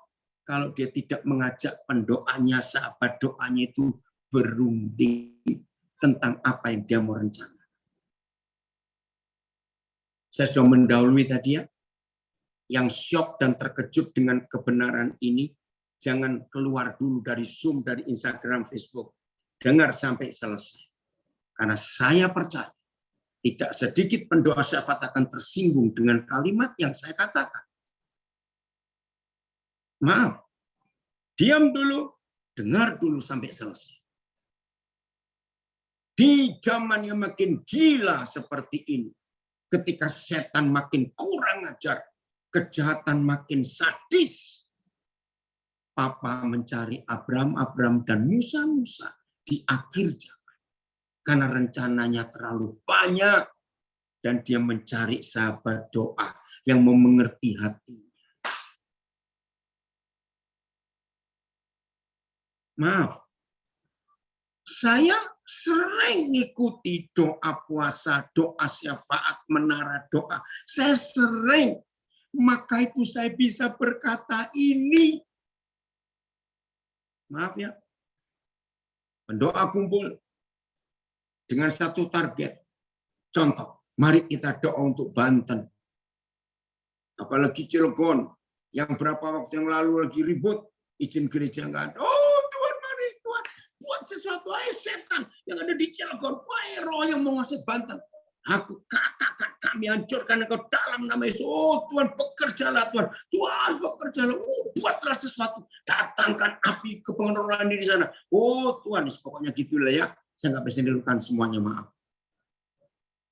kalau dia tidak mengajak pendoanya, sahabat doanya itu berunding tentang apa yang dia mau rencana. Saya sudah mendahului tadi ya. Yang syok dan terkejut dengan kebenaran ini, jangan keluar dulu dari Zoom, dari Instagram, Facebook. Dengar sampai selesai. Karena saya percaya, tidak sedikit pendoa syafaat akan tersinggung dengan kalimat yang saya katakan. Maaf, diam dulu, dengar dulu sampai selesai. Di zaman yang makin gila seperti ini, ketika setan makin kurang ajar, kejahatan makin sadis, Papa mencari Abraham dan Musa di akhir zaman. Karena rencananya terlalu banyak. Dan dia mencari sahabat doa yang memengerti hatinya. Maaf, saya sering ngikuti doa puasa, doa syafaat, menara doa. Saya sering. Maka itu saya bisa berkata ini. Maaf ya. Pendoa kumpul dengan satu target. Contoh, mari kita doa untuk Banten. Apalagi Cilegon. Yang berapa waktu yang lalu lagi ribut. Izin gereja nggak ada. Oh Tuhan, mari Tuhan. Buat sesuatu. Ayo setan yang ada di Cilegon. Wahai roh yang menguasai Banten. Aku katakan kami hancurkan engkau dalam nama Yesus. Oh Tuhan bekerjalah Tuhan. Tuhan bekerjalah. Oh buatlah sesuatu. Datangkan api kepengenalan di sana. Oh Tuhan, pokoknya gitulah ya. Saya nggak bisa nirukan semuanya, maaf.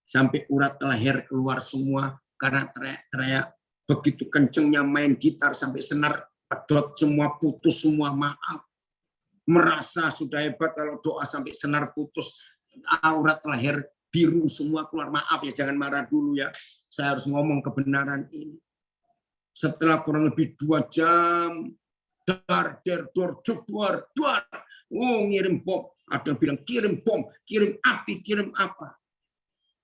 Sampai urat leher keluar semua karena teriak-teriak. Begitu kencengnya main gitar sampai senar pedot semua, putus semua, maaf. Merasa sudah hebat kalau doa sampai senar putus. Urat leher biru semua keluar. Maaf ya, jangan marah dulu ya. Saya harus ngomong kebenaran ini. Setelah kurang lebih 2 jam, duar. Oh, ngirim bom. Ada yang bilang kirim bom, kirim api, kirim apa.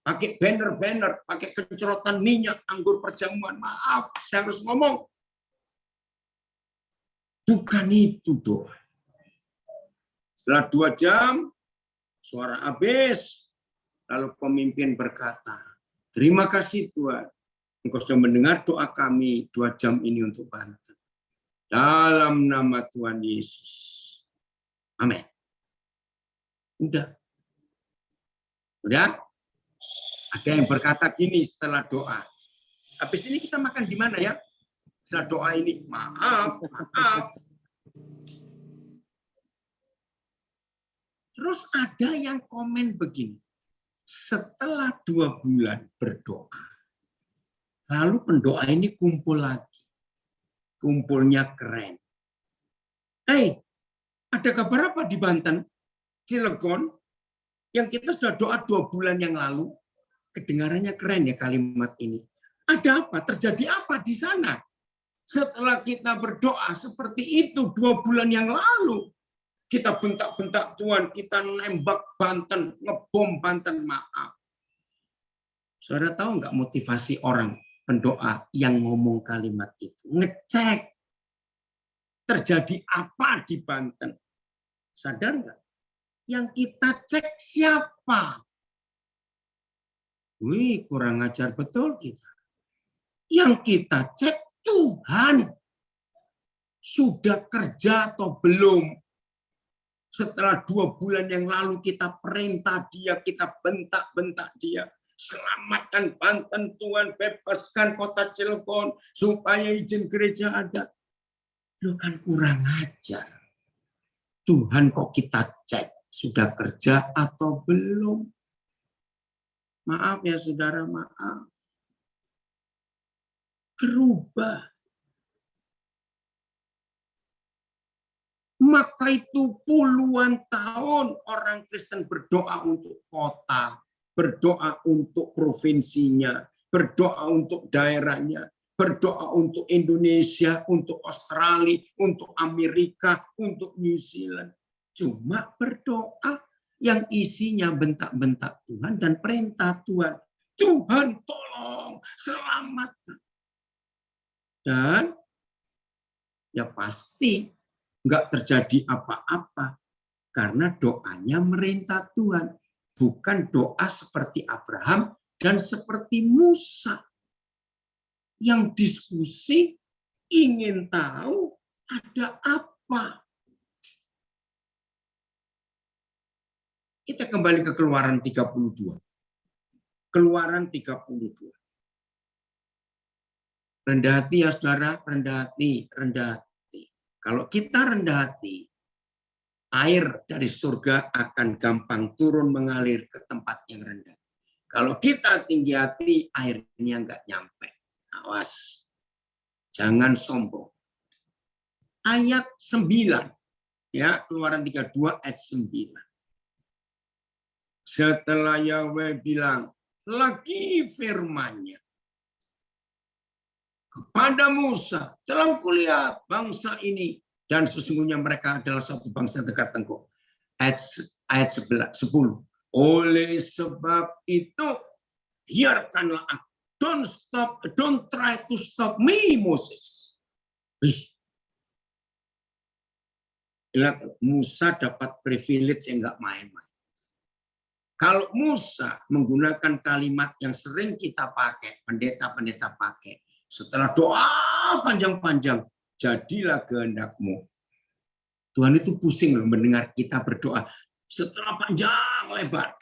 Pakai banner, pakai kecerotan minyak, anggur perjamuan. Maaf, saya harus ngomong. Bukan itu doa. Setelah 2 jam, suara habis. Lalu pemimpin berkata, terima kasih Tuhan. Engkau sudah mendengar doa kami 2 jam ini untuk Banten. Dalam nama Tuhan Yesus. Amin. Udah. Ada yang berkata gini setelah doa. Habis ini kita makan di mana ya? Setelah doa ini, maaf. Terus ada yang komen begini. Setelah 2 bulan berdoa, lalu pendoa ini kumpul lagi. Kumpulnya keren. Ada kabar apa di Banten? Cilegon, yang kita sudah doa 2 bulan yang lalu, kedengarannya keren ya kalimat ini. Ada apa? Terjadi apa di sana? Setelah kita berdoa seperti itu 2 bulan yang lalu, kita bentak-bentak Tuhan, kita nembak Banten, ngebom Banten, maaf. Saudara tahu nggak motivasi orang pendoa yang ngomong kalimat itu? Ngecek terjadi apa di Banten. Sadar nggak? Yang kita cek siapa? Wih, kurang ajar betul kita. Yang kita cek Tuhan. Sudah kerja atau belum? Setelah 2 bulan yang lalu kita perintah dia, kita bentak-bentak dia. Selamatkan Banten Tuhan, bebaskan kota Cilegon, supaya izin gereja ada. Lu kan kurang ajar. Tuhan kok kita cek, sudah kerja atau belum? Maaf ya saudara, maaf. Berubah. Maka itu puluhan tahun orang Kristen berdoa untuk kota, berdoa untuk provinsinya, berdoa untuk daerahnya, berdoa untuk Indonesia, untuk Australia, untuk Amerika, untuk New Zealand. Cuma berdoa yang isinya bentak-bentak Tuhan dan perintah Tuhan. Tuhan tolong, selamatkan. Dan ya pasti nggak terjadi apa-apa karena doanya merintah Tuhan, bukan doa seperti Abraham dan seperti Musa yang diskusi ingin tahu ada apa. Kita kembali ke Keluaran 32. Keluaran 32. Rendah hati ya saudara, rendah hati, rendah hati. Kalau kita rendah hati, air dari surga akan gampang turun mengalir ke tempat yang rendah. Kalau kita tinggi hati, airnya nggak nyampe. Awas, jangan sombong. Ayat 9, ya Keluaran 32 ayat 9. Setelah Yahweh bilang, lagi firman-Nya kepada Musa, telah kulihat bangsa ini dan sesungguhnya mereka adalah suatu bangsa tegak tengkuk. Ayat 10. Oleh sebab itu biarkanlah aku. Don't try to stop me, Moses. Lihat, Musa dapat privilege yang nggak main-main. Kalau Musa menggunakan kalimat yang sering kita pakai, pendeta-pendeta pakai, setelah doa panjang-panjang, jadilah kehendak-Mu. Tuhan itu pusing loh mendengar kita berdoa setelah panjang lebar.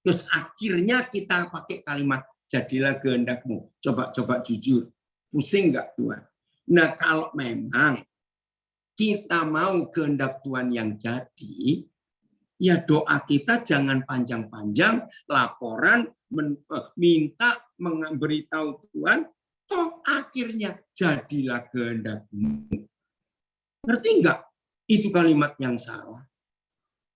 Terus akhirnya kita pakai kalimat, jadilah kehendak-Mu. Coba jujur, pusing nggak Tuhan? Nah kalau memang kita mau kehendak Tuhan yang jadi, ya doa kita jangan panjang-panjang, laporan, minta, memberitahu Tuhan, toh akhirnya jadilah kehendak-Mu. Ngerti enggak? Itu kalimat yang salah.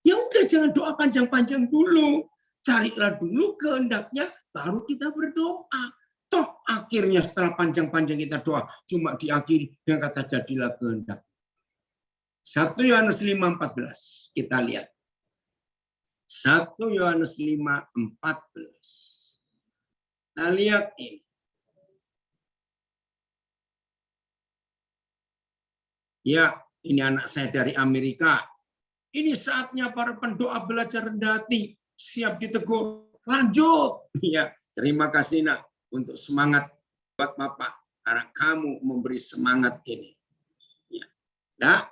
Ya udah jangan doa panjang-panjang dulu. Carilah dulu kehendaknya, baru kita berdoa. Toh akhirnya setelah panjang-panjang kita doa, cuma diakhiri dengan kata jadilah kehendak. 1 Yohanes 5:14. Kita lihat. 1 Yohanes 5:14. Kita lihat ini. Ya, ini anak saya dari Amerika. Ini saatnya para pendoa belajar rendah hati. Siap ditegur. Lanjut. Ya, terima kasih nak untuk semangat buat Bapak karena kamu memberi semangat ini. Ya. Nah,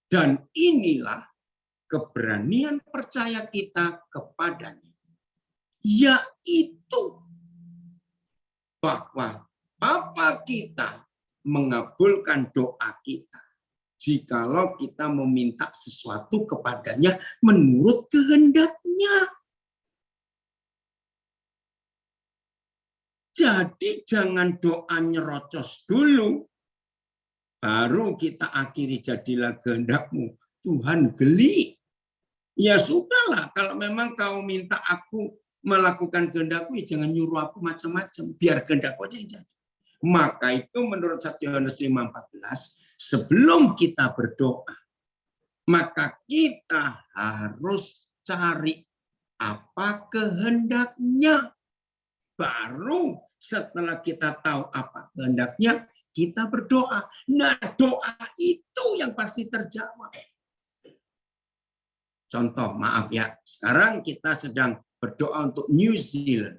dan inilah keberanian percaya kita kepadanya, yaitu bahwa Bapa kita mengabulkan doa kita jikalau kita meminta sesuatu kepadanya menurut kehendaknya. Jadi jangan doa nyerocos dulu, baru kita akhiri jadilah kehendakmu. Tuhan geli. Ya sudahlah, kalau memang kau minta aku melakukan kehendakmu, ya jangan nyuruh aku macam-macam. Biar kehendakku aja yang jadi. Maka itu menurut 1 Yohanes 5:14, sebelum kita berdoa, maka kita harus cari apa kehendaknya. Baru setelah kita tahu apa kehendaknya, kita berdoa. Nah, doa itu yang pasti terjawab. Contoh, maaf ya, sekarang kita sedang berdoa untuk New Zealand.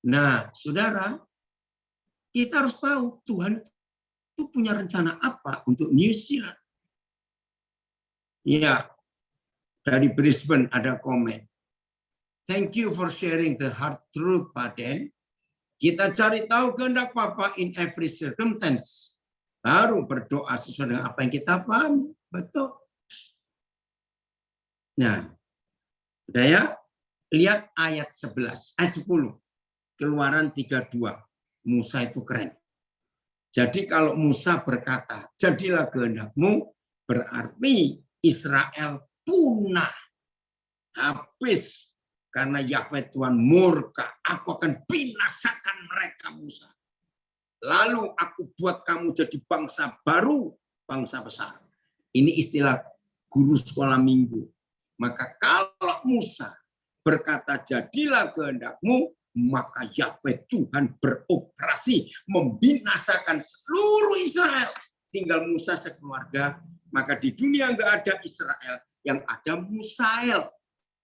Nah, saudara, kita harus tahu Tuhan itu punya rencana apa untuk New Zealand. Ya, dari Brisbane ada komen. Thank you for sharing the hard truth, Pak Den. Kita cari tahu kehendak Papa in every circumstance. Baru berdoa sesuai dengan apa yang kita paham. Betul. Nah, udah ya? Lihat ayat 11, ayat 10. Keluaran 32. Musa itu keren. Jadi kalau Musa berkata, jadilah kehendakmu, berarti Israel punah. Habis. Karena Yahweh Tuhan murka, aku akan binasakan mereka, Musa. Lalu aku buat kamu jadi bangsa baru, bangsa besar. Ini istilah guru sekolah minggu. Maka kalau Musa berkata jadilah kehendakmu, maka Yahweh Tuhan beroperasi, membinasakan seluruh Israel. Tinggal Musa sekeluarga, maka di dunia nggak ada Israel, yang ada Musael.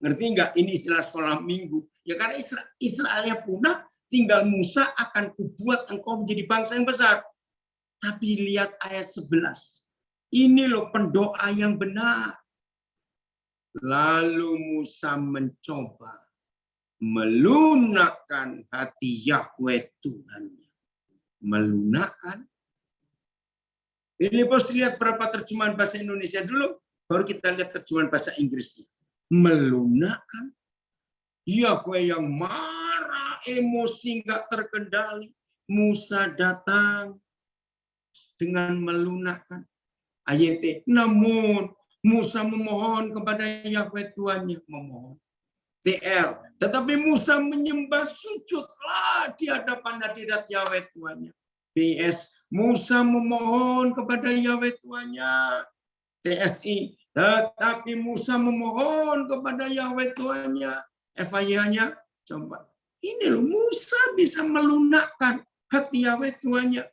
Ngerti nggak? Ini istilah sekolah minggu. Ya karena Israelnya punah, tinggal Musa akan kubuat engkau menjadi bangsa yang besar. Tapi lihat ayat 11. Ini loh pendoa yang benar. Lalu Musa mencoba melunakkan hati Yahweh Tuhannya. Melunakkan. Ini bos lihat berapa terjemahan bahasa Indonesia dulu, baru kita lihat terjemahan bahasa Inggrisnya. Melunakkan. Yahweh yang marah, emosi nggak terkendali. Musa datang dengan melunakkan. Ayat namun Musa memohon kepada Yahweh Tuhannya, memohon. TL. Tetapi Musa menyembah sujudlah di hadapan hadirat Yahweh Tuhannya. PS. Musa memohon kepada Yahweh Tuhannya. TSI. Tetapi Musa memohon kepada Yahweh Tuhannya. FIA-nya, coba. Ini loh, Musa bisa melunakkan hati Yahweh Tuhannya.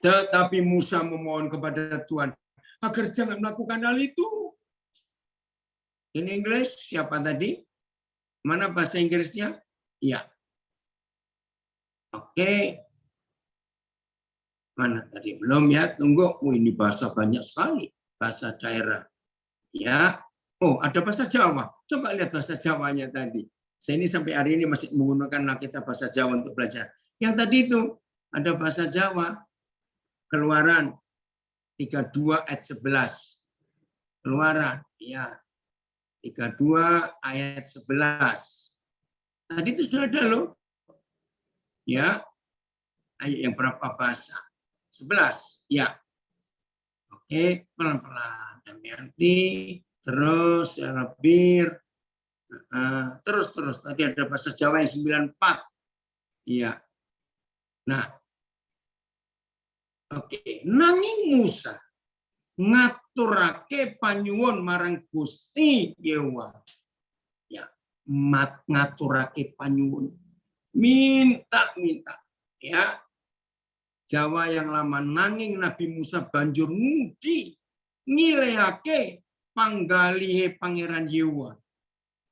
Tetapi Musa memohon kepada Tuhan agar jangan melakukan hal itu. In English, siapa tadi? Mana bahasa Inggrisnya? Iya. Oke. Mana tadi? Belum ya, tunggu. Oh, ini bahasa banyak sekali. Bahasa daerah. Ya. Oh, ada bahasa Jawa. Coba lihat bahasa Jawanya tadi. Saya ini sampai hari ini masih menggunakan Alkitab bahasa Jawa untuk belajar. Yang tadi itu ada bahasa Jawa. Keluaran 32 ayat 11. Keluaran, ya. 32 ayat 11. Tadi itu sudah ada loh. Ya. Ayat yang berapa bahasa? 11. Ya. Oke, pelan-pelan. Damianti, terus bir. Terus. Tadi ada bahasa Jawa yang 94. Iya. Nah. Oke, nanging Musa ngaturake panyuwun marang Gusti Yewa. Ya, ngaturake panyuwun. Minta. Ya. Jawa yang lama nanging Nabi Musa banjur ngudi ngilehake panggalihe Pangeran Yewa.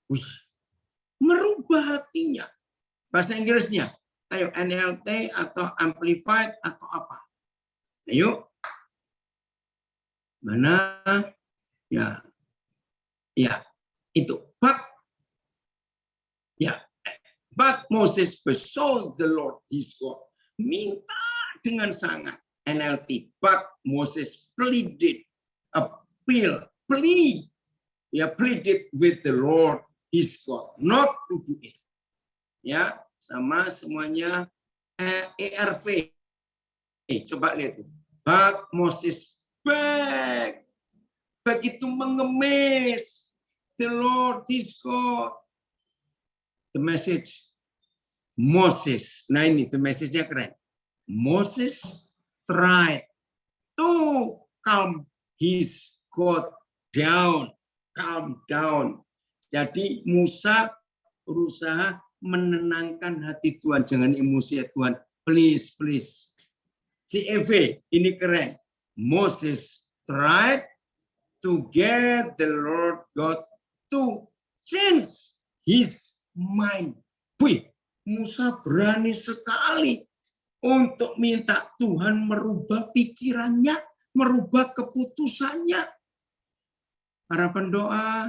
Wih, merubah hatinya. Bahasa Inggrisnya Ayo, NLT atau Amplified atau apa? Ayo. Mana? Ya. Ya, itu. But Moses besought the Lord his God. Minta dengan sangat. NLT. But Moses pleaded, pleaded with the Lord his God not to do it. Ya, sama semuanya ERV. Coba lihat. But Moses begitu mengemis the Lord his God. The message Moses. Nah ini the message-nya keren. Moses tried to calm his God down. Calm down. Jadi Musa berusaha menenangkan hati Tuhan. Jangan emosi ya Tuhan. Please, please. CEV, ini keren. Moses tried to get the Lord God to change his mind. Wih, Musa berani sekali untuk minta Tuhan merubah pikirannya, merubah keputusannya. Para pendoa,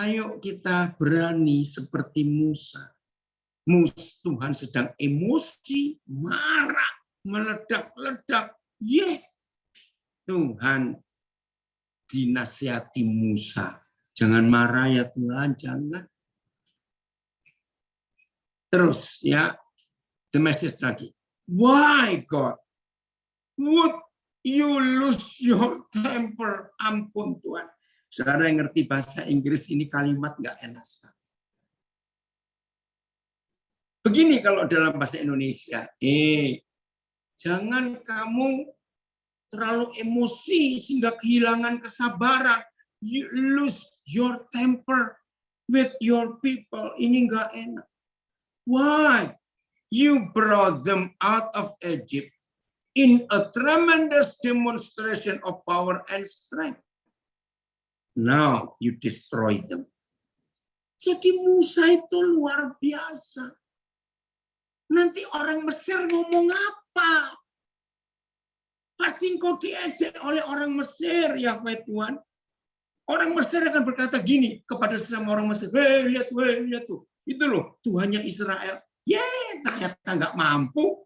ayo kita berani seperti Musa. Tuhan sedang emosi, marah, meledak-ledak. Tuhan dinasihati Musa. Jangan marah ya Tuhan, jangan. Terus ya, the message lagi. Why God would you lose your temper? Ampun Tuhan. Saudara yang ngerti bahasa Inggris ini kalimat nggak enak. Begini kalau dalam bahasa Indonesia, jangan kamu terlalu emosi sehingga kehilangan kesabaran. You lose your temper with your people. Ini nggak enak. Why? You brought them out of Egypt in a tremendous demonstration of power and strength. Now you destroy them. Jadi Musa itu luar biasa. Nanti orang Mesir ngomong apa? Pasti engkau diejek oleh orang Mesir, Yahweh Tuhan. Orang Mesir akan berkata gini kepada sesama orang Mesir, lihat tuh. Itu loh, Tuhannya Israel. Ternyata nggak mampu.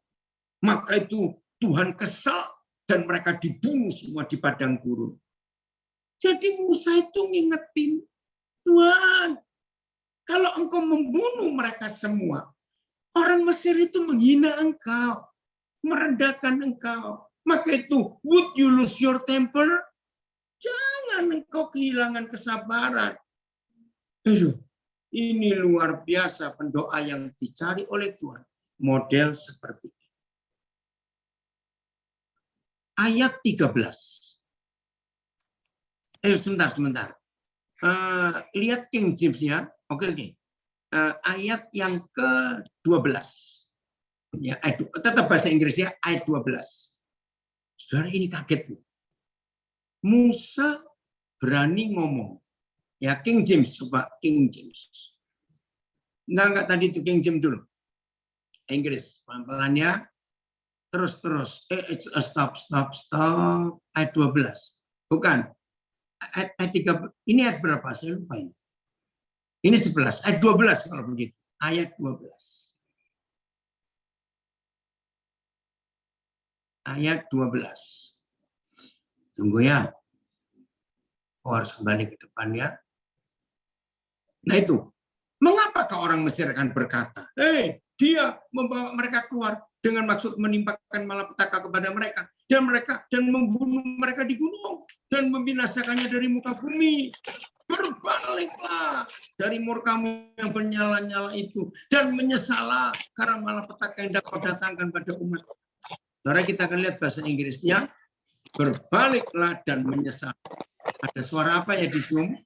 Maka itu Tuhan kesal dan mereka dibunuh semua di padang gurun. Jadi Musa itu ngingetin, Tuhan, kalau engkau membunuh mereka semua, orang Mesir itu menghina engkau, merendahkan engkau. Maka itu, would you lose your temper? Jangan engkau kehilangan kesabaran. Ini luar biasa pendoa yang dicari oleh Tuhan. Model seperti ini. Ayat 13. Sebentar. Lihat King James ya. Oke. Ayat yang ke-12. Ya, tetap bahasa Inggris ya, ayat 12. Saudara ini kaget. Musa berani ngomong. Ya King James, coba King James. Enggak tadi itu King James dulu. Inggris, pelan-pelan ya. Terus. Stop. Ayat 12. Bukan. Ayat 3. Ini ayat berapa? Saya lupa ini. Ini 11. Ayat 12 kalau begitu. Ayat 12. Ayat 12. Tunggu ya. Harus kembali ke depan ya. Nah itu, mengapakah orang Mesir akan berkata, dia membawa mereka keluar dengan maksud menimpakan malapetaka kepada mereka dan membunuh mereka di gunung dan membinasakannya dari muka bumi. Berbaliklah dari murkamu yang bernyala-nyala itu dan menyesalah karena malapetaka yang dapat datangkan pada umat. Saudara, kita akan lihat bahasa Inggrisnya. Berbaliklah dan menyesal. Ada suara apa ya di Zoom?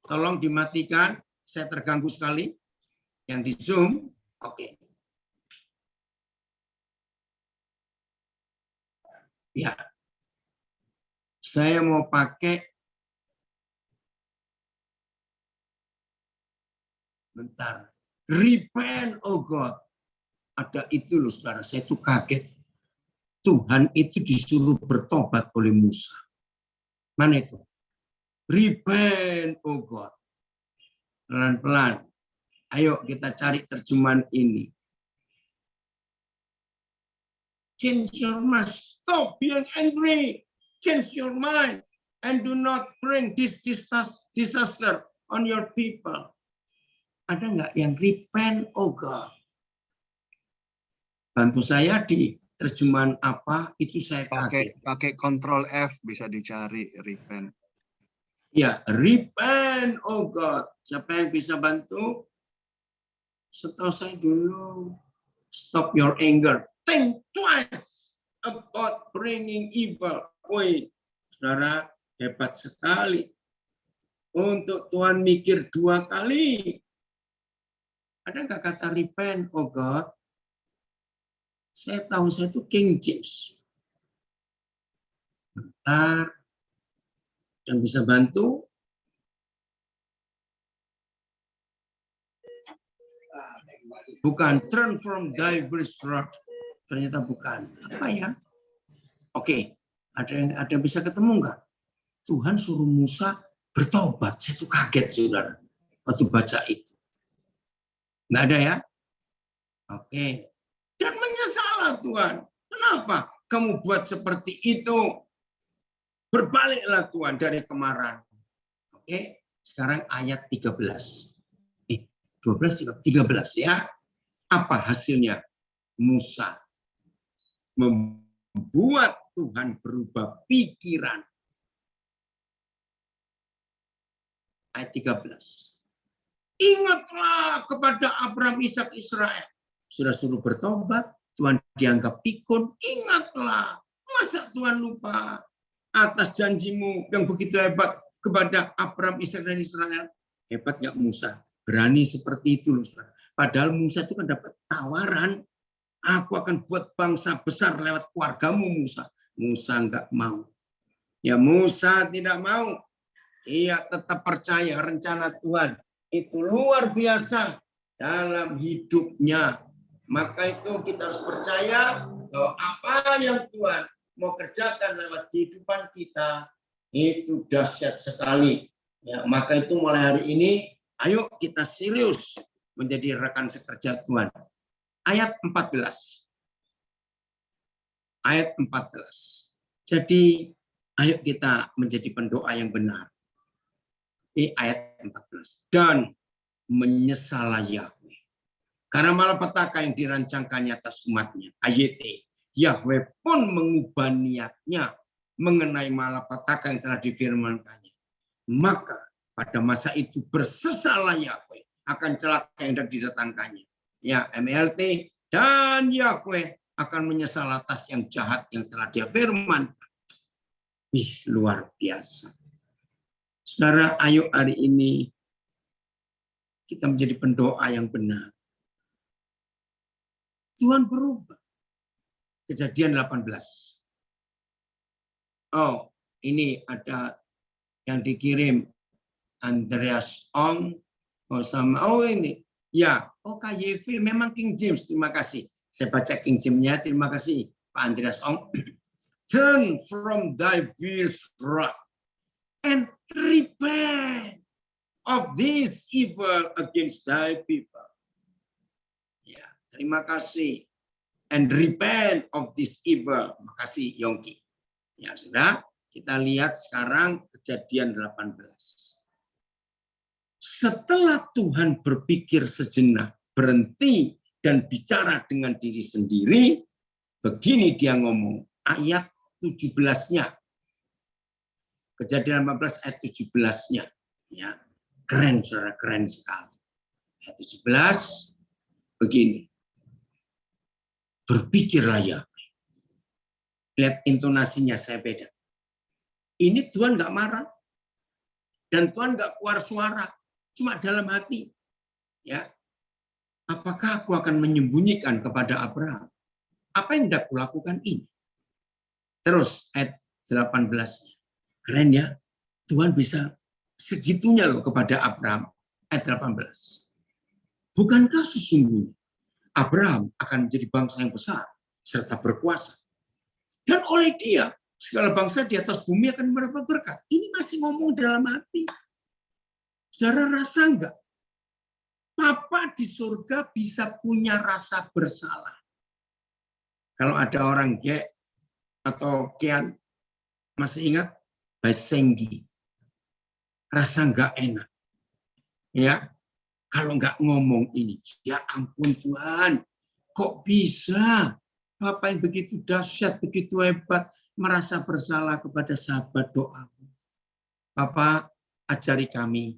Tolong dimatikan, saya terganggu sekali. Yang di Zoom, oke. Ya, saya mau pakai, bentar. Repent, oh God. ada itu loh saudara, saya itu kaget. Tuhan itu disuruh bertobat oleh Musa. Mana itu? Repent, oh God. Pelan-pelan. Ayo kita cari terjemahan ini. Change your mind. Stop being angry. Change your mind. And do not bring this disaster on your people. Ada nggak yang repent, oh God? Bantu saya di terjemahan apa, itu saya kaget. Pakai Ctrl F bisa dicari repent. Ya, repent, oh God. Siapa yang bisa bantu? Setahu saya dulu. Stop your anger. Think twice about bringing evil. Woi, saudara, hebat sekali. Untuk Tuhan mikir 2 kali. Ada nggak kata repent, oh God? Saya tahu saya itu King James. Bentar. Yang bisa bantu? Bukan turn from diverse road. Ternyata bukan. Apa ya? Oke, ada yang bisa ketemu nggak? Tuhan suruh Musa bertobat. Saya tuh kaget, saudara, waktu baca itu. Nggak ada ya? Oke. Dan menyesallah Tuhan. Kenapa kamu buat seperti itu? Berbaliklah Tuhan dari kemarahan. Oke, sekarang ayat 13. 13 ya. Apa hasilnya? Musa membuat Tuhan berubah pikiran. Ayat 13. Ingatlah kepada Abraham, Ishak, Israel. Sudah suruh bertobat, Tuhan dianggap pikun. Ingatlah. Masa Tuhan lupa atas janjimu yang begitu hebat kepada Abraham, Ishak, dan Israel? Hebat nggak Musa? Berani seperti itu loh. Padahal Musa itu kan dapat tawaran. Aku akan buat bangsa besar lewat keluargamu, Musa. Musa nggak mau. Ya Musa tidak mau. Ia tetap percaya rencana Tuhan itu luar biasa dalam hidupnya. Maka itu kita harus percaya bahwa apa yang Tuhan mau kerjakan lewat kehidupan kita itu dahsyat sekali. Ya, maka itu mulai hari ini, ayo kita serius menjadi rekan sekerja Tuhan. Ayat 14. Ayat 14. Jadi, ayo kita menjadi pendoa yang benar. Di ayat 14. Dan menyesallah Yahweh. Karena malapetaka yang dirancangkannya atas umatnya. Ayat Yahweh pun mengubah niatnya mengenai malapetaka yang telah difirmankannya. Maka pada masa itu bersesallah Yahweh akan celaka yang hendak didatangkannya. Ya, MLT, dan Yahweh akan menyesal atas yang jahat yang telah dia firmankan. Luar biasa. Saudara, ayo hari ini kita menjadi pendoa yang benar. Tuhan berubah. Kejadian 18. Oh, ini ada yang dikirim Andreas Ong. Oh ini. Ya, KYV memang King James. Terima kasih. Saya baca King James-nya. Terima kasih Pak Andreas Ong. Turn from thy fierce wrath and repent of this evil against thy people. Ya, terima kasih. And repent of this evil. Terima kasih Yongki. Ya, sudah. Kita lihat sekarang Kejadian 18. Setelah Tuhan berpikir sejenak, berhenti dan bicara dengan diri sendiri, begini dia ngomong, ayat 17-nya. Kejadian 18 ayat 17-nya. Ya, keren, saudara, keren sekali. Ayat 17, begini. Berpikirlah Yahweh. Lihat intonasinya saya beda. Ini Tuhan nggak marah. Dan Tuhan nggak keluar suara. Cuma dalam hati. Ya, apakah aku akan menyembunyikan kepada Abraham? Apa yang hendak kulakukan ini? Terus ayat 18. Keren ya. Tuhan bisa segitunya loh kepada Abraham. Ayat 18. Bukankah sesungguhnya Abraham akan menjadi bangsa yang besar serta berkuasa. Dan oleh dia, segala bangsa di atas bumi akan mendapat berkat. Ini masih ngomong dalam hati. Saudara rasa enggak? Papa di surga bisa punya rasa bersalah. Kalau ada orang Ge atau Kian, masih ingat? Basenggi. Rasa enggak enak. Ya, kalau enggak ngomong ini. Ya ampun Tuhan, kok bisa? Papa yang begitu dahsyat, begitu hebat, merasa bersalah kepada sahabat doamu. Papa, ajari kami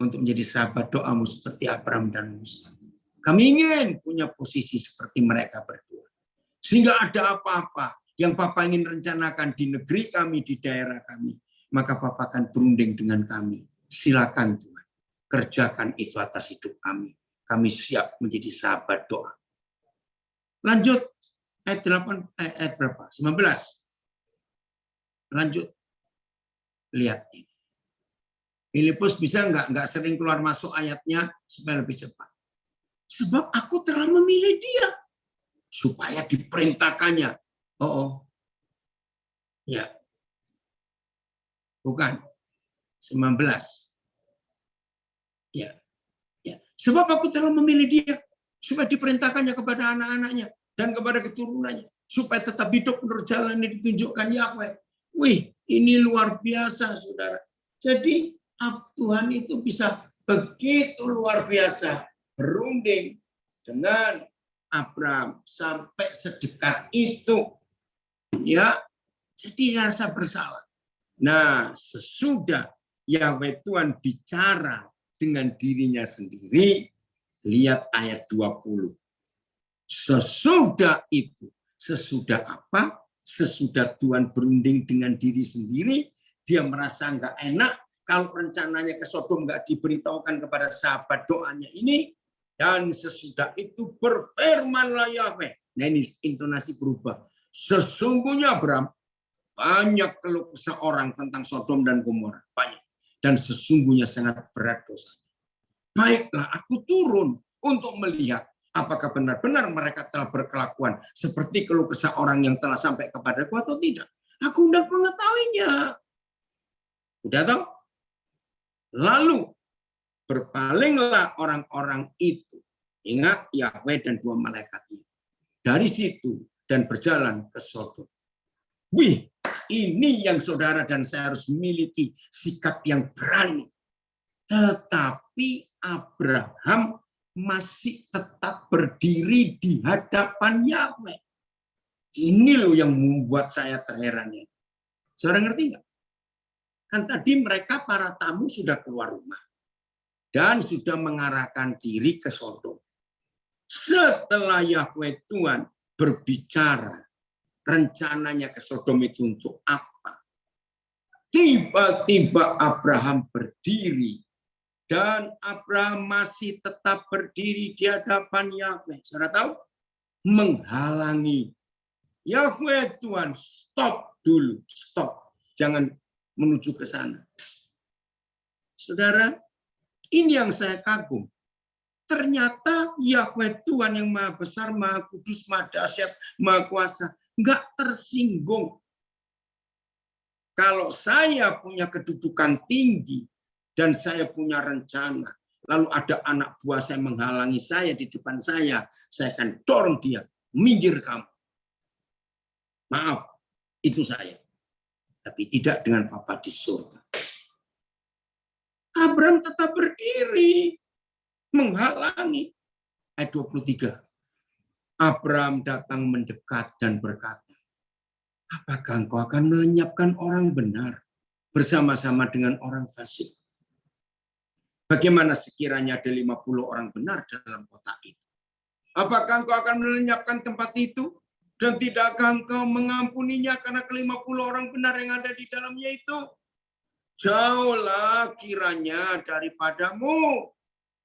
untuk menjadi sahabat doamu seperti Abraham dan Musa. Kami ingin punya posisi seperti mereka berdua. Sehingga ada apa-apa yang Papa ingin rencanakan di negeri kami, di daerah kami, maka Papa akan berunding dengan kami. Silakan Tuhan, kerjakan itu atas hidup kami. Kami siap menjadi sahabat doa. Lanjut. Ayat 8, ayat berapa? 19. Lanjut. Lihat ini. Filipus bisa nggak sering keluar masuk ayatnya supaya lebih cepat. Sebab aku telah memilih dia supaya diperintahkannya. Oh. Ya. Bukan. 19. Ya. Sebab aku telah memilih dia supaya diperintahkannya kepada anak-anaknya dan kepada keturunannya, supaya tetap hidup menurut jalan yang ditunjukkan Yahweh. Wih, ini luar biasa, saudara. Jadi, Tuhan itu bisa begitu luar biasa berunding dengan Abraham sampai sedekat itu. Ya, jadi rasa bersalah. Nah, sesudah Yahweh Tuhan bicara dengan dirinya sendiri, lihat ayat 20. Sesudah itu, sesudah apa? Sesudah Tuhan berunding dengan diri sendiri, dia merasa nggak enak kalau rencananya ke Sodom nggak diberitahukan kepada sahabat doanya ini, dan sesudah itu berfirmanlah Yahweh. Nah ini intonasi berubah. Sesungguhnya Abraham banyak keluh kesah orang tentang Sodom dan Gomora, banyak, dan sesungguhnya sangat berat dosa. Baiklah, aku turun untuk melihat apakah benar-benar mereka telah berkelakuan seperti keluh kesah orang yang telah sampai kepadaku atau tidak. Aku hendak mengetahuinya. Udah tahu? Lalu berpalinglah orang-orang itu. Ingat Yahweh dan dua malaikatnya. Dari situ dan berjalan ke Sodom. Wih, ini yang saudara dan saya harus miliki, sikap yang berani. Tetapi Abraham masih tetap berdiri di hadapan Yahweh. Ini loh yang membuat saya terheran. Saudara ngerti nggak? Kan tadi mereka para tamu sudah keluar rumah dan sudah mengarahkan diri ke Sodom. Setelah Yahweh Tuhan berbicara, rencananya ke Sodom itu untuk apa? Tiba-tiba Abraham berdiri. Dan Abraham masih tetap berdiri di hadapan Yahweh. Saudara tahu? Menghalangi. Yahweh Tuhan, stop dulu. Stop. Jangan menuju ke sana. Saudara, ini yang saya kagum. Ternyata Yahweh Tuhan yang Maha Besar, Maha Kudus, Maha Dahsyat, Maha Kuasa, nggak tersinggung. Kalau saya punya kedudukan tinggi, dan saya punya rencana, lalu ada anak buah saya menghalangi saya di depan saya akan dorong dia, minggir kamu. Maaf, itu saya. Tapi tidak dengan Bapa di surga. Abraham tetap berdiri, menghalangi. Ayat 23. Abraham datang mendekat dan berkata, apakah engkau akan melenyapkan orang benar bersama-sama dengan orang fasik? Bagaimana sekiranya ada 50 orang benar dalam kota itu? Apakah engkau akan melenyapkan tempat itu? Dan tidakkah engkau mengampuninya karena ke-50 orang benar yang ada di dalamnya itu? Jauhlah kiranya daripadamu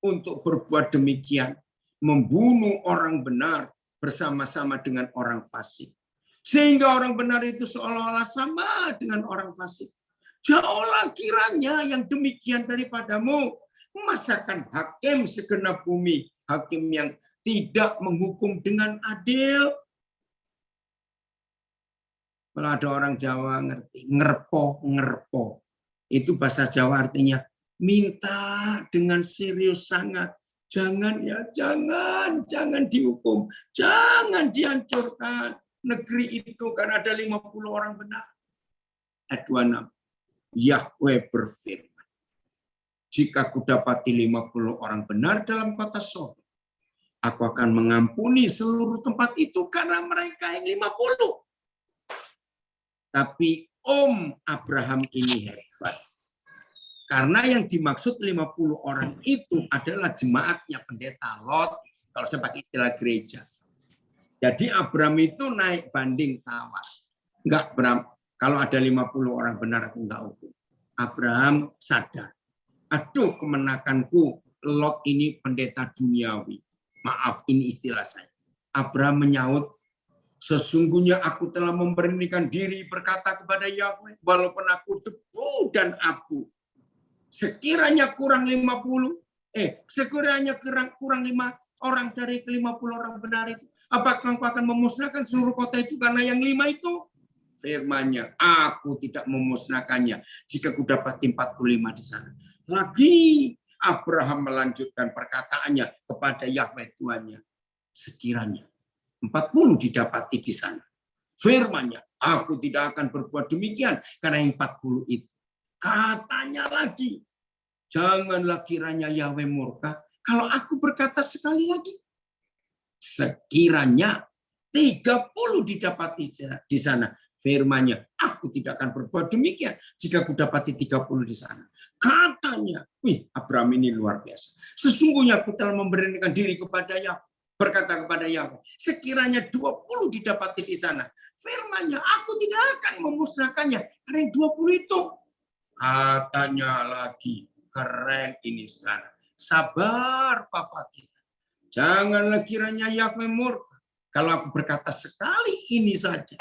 untuk berbuat demikian. Membunuh orang benar bersama-sama dengan orang fasik. Sehingga orang benar itu seolah-olah sama dengan orang fasik. Jauhlah kiranya yang demikian daripadamu. Masakan hakim segenap bumi, hakim yang tidak menghukum dengan adil. Kalau ada orang Jawa ngerti, ngerpo. Itu bahasa Jawa artinya minta dengan serius sangat. Jangan ya, jangan dihukum, jangan dihancurkan negeri itu karena ada 50 orang benar. Ayat 26. Yahweh berfirman, jika kudapati 50 orang benar dalam kota Sodom, aku akan mengampuni seluruh tempat itu karena mereka yang 50. Tapi Abraham ini hebat. Karena yang dimaksud 50 orang itu adalah jemaatnya pendeta Lot, kalau saya pakai istilah gereja. Jadi Abraham itu naik banding tawar. Enggak, Abraham, kalau ada 50 orang benar aku enggak hukum. Abraham sadar. Aduh, kemenakanku, Lot ini pendeta duniawi. Maaf, ini istilah saya. Abraham menyaut, sesungguhnya aku telah memberanikan diri berkata kepada Yahweh, walaupun aku debu dan abu, sekiranya kurang 50, sekiranya kurang 5 orang dari ke-50 orang benar itu, apakah engkau akan memusnahkan seluruh kota itu karena yang 5 itu? Firman-Nya, aku tidak memusnahkannya jika kudapati 45 di sana. Lagi Abraham melanjutkan perkataannya kepada Yahweh Tuhannya, sekiranya 40 didapati di sana. Firman-Nya, aku tidak akan berbuat demikian karena yang 40 itu. Katanya lagi, janganlah kiranya Yahweh murka kalau aku berkata sekali lagi. Sekiranya 30 didapati di sana. Firman-Nya, aku tidak akan berbuat demikian jika aku dapati 30 di sana. Katanya, Abraham ini luar biasa. Sesungguhnya aku telah memberanikan diri kepada Yahweh. Berkata kepada Yahweh, sekiranya 20 didapati di sana. Firman-Nya, aku tidak akan memusnahkannya. Karena yang 20 itu. Katanya lagi, keren ini sekarang. Sabar Papa kita. Janganlah kiranya Yahweh murka. Kalau aku berkata sekali ini saja.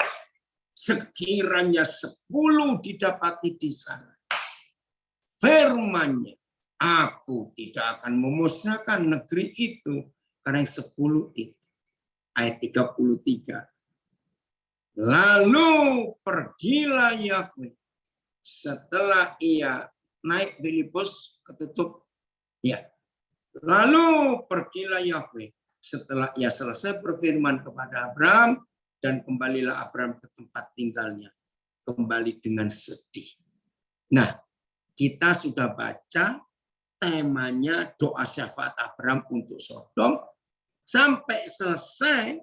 Sekiranya 10 didapati di sana. Firman-Nya, aku tidak akan memusnahkan negeri itu. Karena yang 10 itu. Ayat 33. Lalu pergilah Yahweh. Setelah ia naik Filipus ketutup. Ya. Lalu pergilah Yahweh. Setelah ia selesai berfirman kepada Abraham. Dan kembalilah Abraham ke tempat tinggalnya. Kembali dengan sedih. Nah, kita sudah baca temanya doa syafaat Abraham untuk Sodom. Sampai selesai,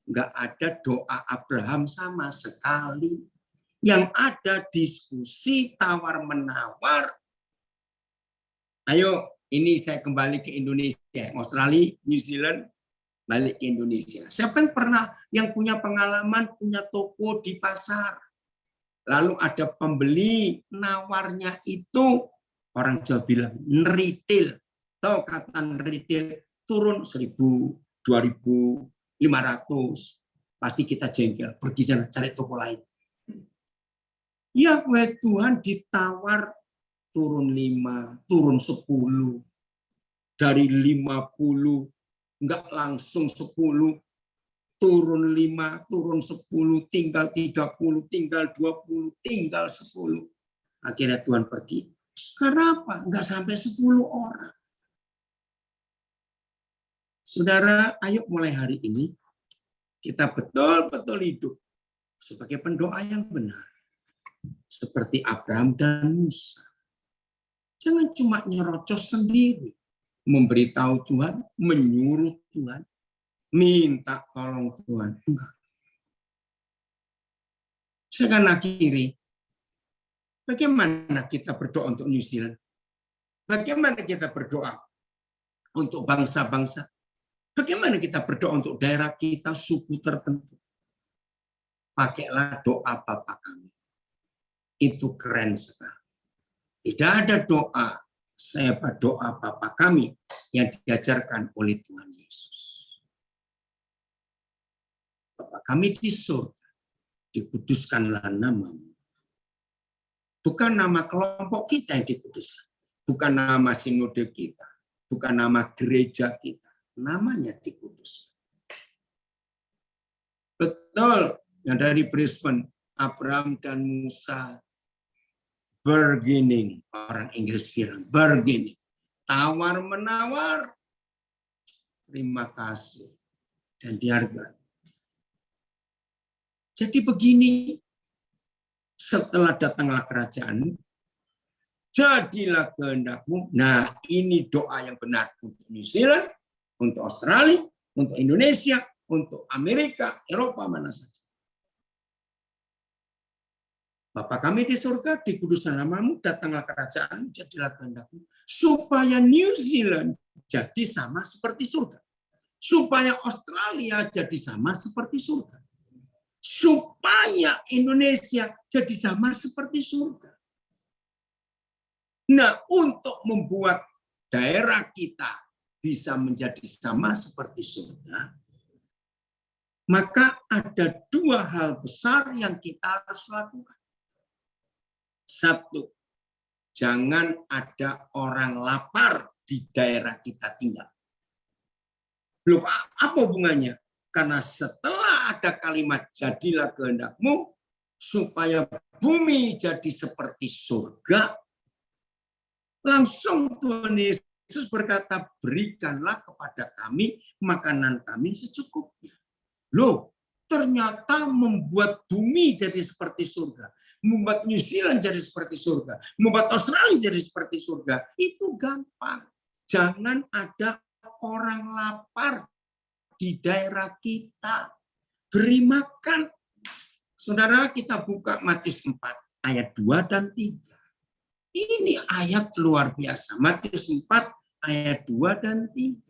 nggak ada doa Abraham sama sekali. Yang ada diskusi tawar-menawar. Ayo, ini saya kembali ke Indonesia. Australia, New Zealand, balik ke Indonesia. Siapa yang pernah yang punya pengalaman punya toko di pasar, lalu ada pembeli, nawarnya itu orang Jawa bilang retail. Tahu kata retail turun 1.000, 2.500, pasti kita jengkel, pergi sana cari toko lain. Yahweh Tuhan ditawar turun 5, turun 10, dari 50 enggak langsung 10, turun 5, turun 10, tinggal 30, tinggal 20, tinggal 10. Akhirnya Tuhan pergi. Karena apa? Enggak sampai 10 orang. Saudara, ayo mulai hari ini kita betul-betul hidup sebagai pendoa yang benar. Seperti Abraham dan Musa. Jangan cuma nyerocos sendiri. Memberitahu Tuhan, menyuruh Tuhan, minta tolong Tuhan. Enggak. Saya akan akhiri. Bagaimana kita berdoa untuk New Zealand? Bagaimana kita berdoa untuk bangsa-bangsa? Bagaimana kita berdoa untuk daerah kita, suku tertentu? Pakailah doa Bapa kami. Itu keren sekali. Tidak ada doa saya berdoa Bapa kami yang diajarkan oleh Tuhan Yesus. Bapa kami di surga, dikuduskanlah namamu. Bukan nama kelompok kita yang dikuduskan. Bukan nama sinode kita. Bukan nama gereja kita. namanya dikuduskan. Betul, yang dari Brisbane, Abraham dan Musa bargaining, orang Inggris bilang bargaining, tawar-menawar, terima kasih, dan dihargai. Jadi begini, setelah datanglah kerajaan, jadilah kehendakmu. Nah, ini doa yang benar untuk New Zealand, untuk Australia, untuk Indonesia, untuk Amerika, Eropa, mana saja. Bapa kami di surga, dikuduskan namamu, datanglah kerajaan, jadilah kehendakmu. Supaya New Zealand jadi sama seperti surga. Supaya Australia jadi sama seperti surga. Supaya Indonesia jadi sama seperti surga. Nah, untuk membuat daerah kita bisa menjadi sama seperti surga, maka ada dua hal besar yang kita harus lakukan. Satu, jangan ada orang lapar di daerah kita tinggal. Loh, apa hubungannya? Karena setelah ada kalimat jadilah kehendakmu, supaya bumi jadi seperti surga, langsung Tuhan Yesus berkata, berikanlah kepada kami makanan kami secukupnya. Loh, ternyata membuat bumi jadi seperti surga, membuat New Zealand jadi seperti surga, membuat Australia jadi seperti surga, itu gampang. Jangan ada orang lapar di daerah kita. Beri makan. Saudara, kita buka Matius 4 ayat 2 dan 3. Ini ayat luar biasa. Matius 4 ayat 2 dan 3.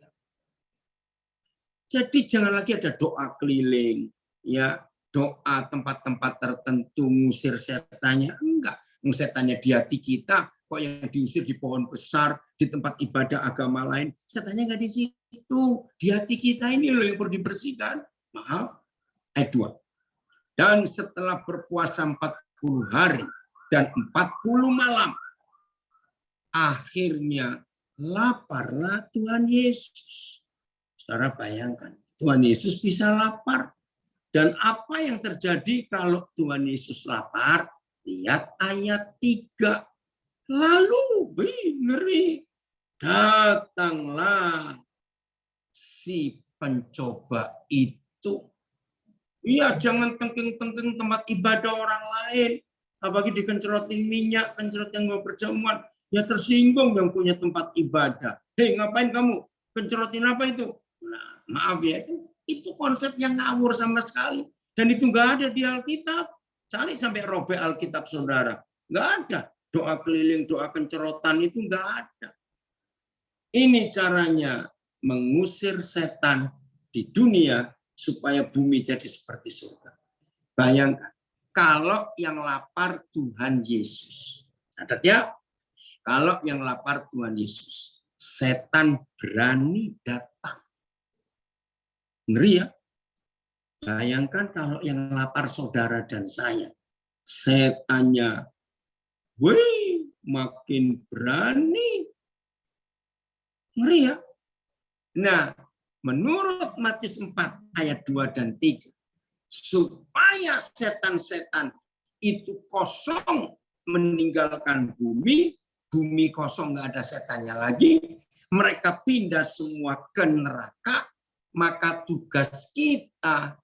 Jadi jangan lagi ada doa keliling, ya, doa tempat-tempat tertentu ngusir setannya. Enggak, setannya di hati kita, kok yang diusir di pohon besar, di tempat ibadah agama lain. Setannya enggak di situ, di hati kita ini loh yang perlu dibersihkan. Maaf, ayat 2. Dan setelah berpuasa 40 hari dan 40 malam, akhirnya laparlah Tuhan Yesus. Saudara bayangkan, Tuhan Yesus bisa lapar. Dan apa yang terjadi kalau Tuhan Yesus lapar? Lihat ayat 3. Lalu, ngeri, datanglah si pencoba itu. Iya, jangan tengking-tengking tempat ibadah orang lain. Apalagi dikencerotin minyak, kencerotin perjamuan. Ya tersinggung yang punya tempat ibadah. Hei, ngapain kamu? Kencerotin apa itu? Nah, maaf ya, itu konsep yang ngawur sama sekali. Dan itu nggak ada di Alkitab. Cari sampai robek Alkitab, saudara. Nggak ada. Doa keliling, doa kencerotan itu nggak ada. Ini caranya mengusir setan di dunia supaya bumi jadi seperti surga. Bayangkan, kalau yang lapar Tuhan Yesus. Catat ya, kalau yang lapar Tuhan Yesus, setan berani datang. Ngeri ya. Bayangkan kalau yang lapar saudara dan saya, setannya, wih, makin berani. Ngeri ya. Nah, menurut Matius 4 ayat 2 dan 3, supaya setan-setan itu kosong meninggalkan bumi, bumi kosong nggak ada setannya lagi, mereka pindah semua ke neraka, maka tugas kita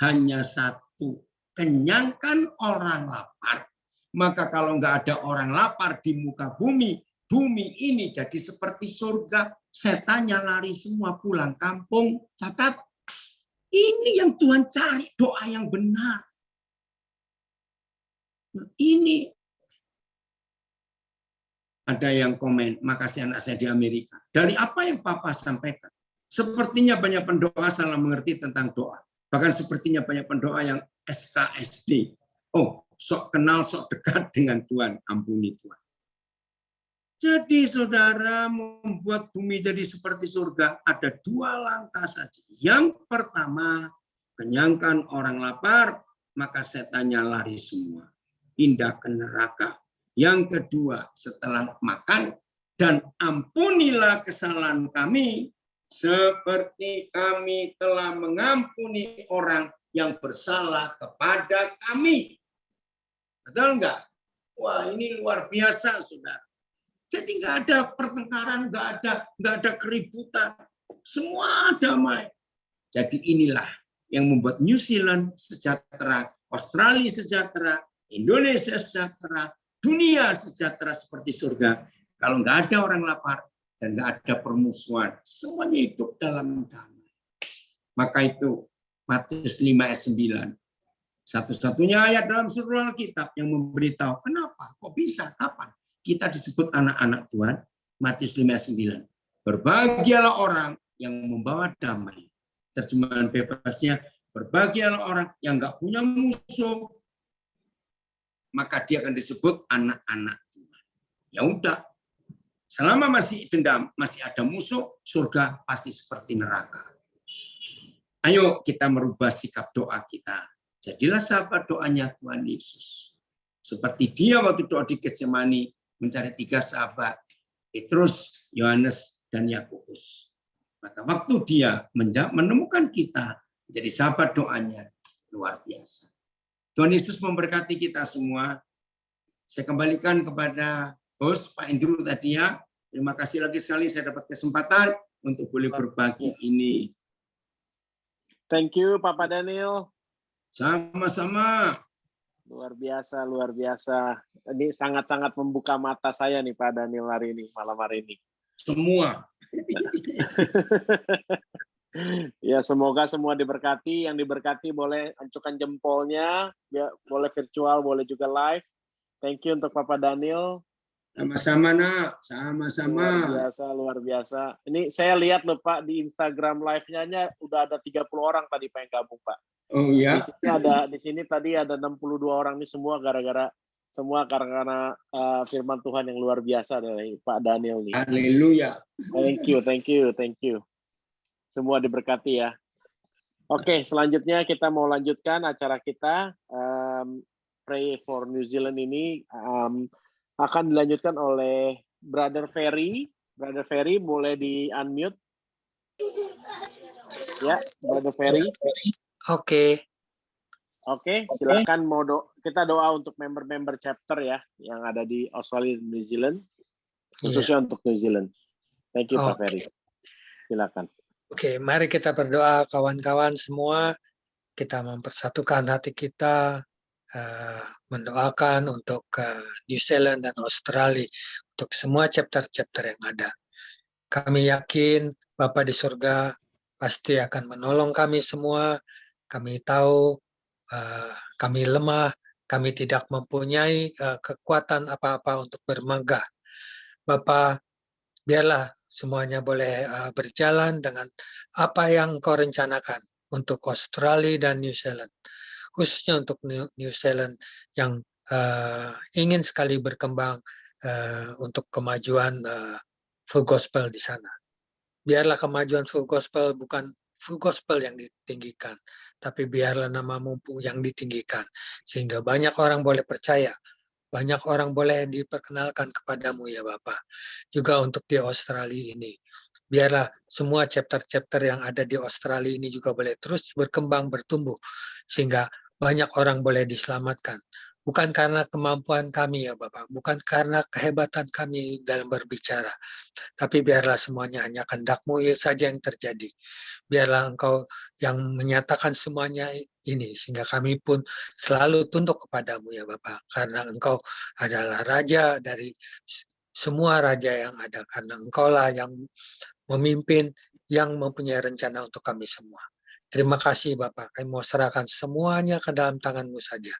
hanya satu, kenyangkan orang lapar. Maka kalau nggak ada orang lapar di muka bumi, bumi ini jadi seperti surga, setannya lari semua pulang kampung. Catat, ini yang Tuhan cari, doa yang benar. Ini ada yang komen, makasih anak saya di Amerika. Dari apa yang Papa sampaikan, sepertinya banyak pendoa salah mengerti tentang doa. Bahkan sepertinya banyak pendoa yang SKSD. Oh, sok kenal, sok dekat dengan Tuhan. Ampuni Tuhan. Jadi saudara, membuat bumi jadi seperti surga, ada dua langkah saja. Yang pertama, kenyangkan orang lapar, maka setannya lari semua. Pindah ke neraka. Yang kedua, setelah makan, dan ampunilah kesalahan kami, seperti kami telah mengampuni orang yang bersalah kepada kami. Betul enggak? Wah, ini luar biasa, saudara. Jadi nggak ada pertengkaran, nggak ada keributan, semua damai. Jadi inilah yang membuat New Zealand sejahtera, Australia sejahtera, Indonesia sejahtera, dunia sejahtera seperti surga. Kalau nggak ada orang lapar dan nggak ada permusuhan, semuanya hidup dalam damai. Maka itu Matius 5 ayat 9. Satu-satunya ayat dalam seluruh Alkitab yang memberitahu kenapa, kok bisa, kapan kita disebut anak-anak Tuhan. Matius 5 ayat 9. Berbahagialah orang yang membawa damai. Terjemahan bebasnya, berbahagialah orang yang nggak punya musuh, maka dia akan disebut anak-anak Tuhan. Ya udah, selama masih dendam, masih ada musuh, surga pasti seperti neraka. Ayo kita merubah sikap doa kita. Jadilah sahabat doanya Tuhan Yesus. Seperti dia waktu doa di Getsemani mencari 3 sahabat, Petrus, Yohanes, dan Yakobus. Maka waktu dia menemukan kita menjadi sahabat doanya, luar biasa. Tuhan Yesus memberkati kita semua. Saya kembalikan kepada host Pak Andrew tadi ya. Terima kasih lagi sekali saya dapat kesempatan untuk boleh berbagi ini. Thank you, Papa Daniel. Sama-sama. Luar biasa, luar biasa. Ini sangat-sangat membuka mata saya nih Pak Daniel hari ini, malam hari ini. Semua. Ya, semoga semua diberkati. Yang diberkati boleh ancurkan jempolnya, ya, boleh virtual, boleh juga live. Thank you untuk Papa Daniel. Sama-sama, Nak. Sama-sama. Luar biasa, luar biasa. Ini saya lihat loh Pak di Instagram live-nya udah ada 30 orang tadi Pak yang gabung Pak. Oh iya. Di sini tadi ada 62 orang ini semua karena firman Tuhan yang luar biasa dari Pak Daniel nih. Haleluya. Thank you. Semua diberkati ya. Oke, selanjutnya kita mau lanjutkan acara kita. Pray for New Zealand ini akan dilanjutkan oleh Brother Ferry. Brother Ferry boleh di-unmute. Ya, Brother Ferry. Oke, silakan kita doa untuk member-member chapter ya yang ada di Australia dan New Zealand, khususnya untuk New Zealand. Thank you Pak Ferry. Silakan. Oke, mari kita berdoa kawan-kawan semua. Kita mempersatukan hati kita, mendoakan untuk New Zealand dan Australia, untuk semua chapter-chapter yang ada. Kami yakin Bapa di surga pasti akan menolong kami semua. Kami tahu kami lemah, kami tidak mempunyai kekuatan apa-apa untuk bermegah. Bapa, biarlah semuanya boleh berjalan dengan apa yang Engkau rencanakan untuk Australia dan New Zealand. Khususnya untuk New Zealand yang ingin sekali berkembang untuk kemajuan full gospel di sana. Biarlah kemajuan full gospel bukan full gospel yang ditinggikan, tapi biarlah namamu yang ditinggikan, sehingga banyak orang boleh percaya, banyak orang boleh diperkenalkan kepadamu ya Bapa. Juga untuk di Australia ini, biarlah semua chapter-chapter yang ada di Australia ini juga boleh terus berkembang, bertumbuh, sehingga banyak orang boleh diselamatkan. Bukan karena kemampuan kami ya Bapak, bukan karena kehebatan kami dalam berbicara, tapi biarlah semuanya hanya kehendak-Mu saja yang terjadi. Biarlah Engkau yang menyatakan semuanya ini, sehingga kami pun selalu tunduk kepadamu ya Bapak, karena Engkau adalah Raja dari semua raja yang ada, karena Engkaulah yang memimpin, yang mempunyai rencana untuk kami semua. Terima kasih Bapak, kami mau serahkan semuanya ke dalam tangan-Mu saja.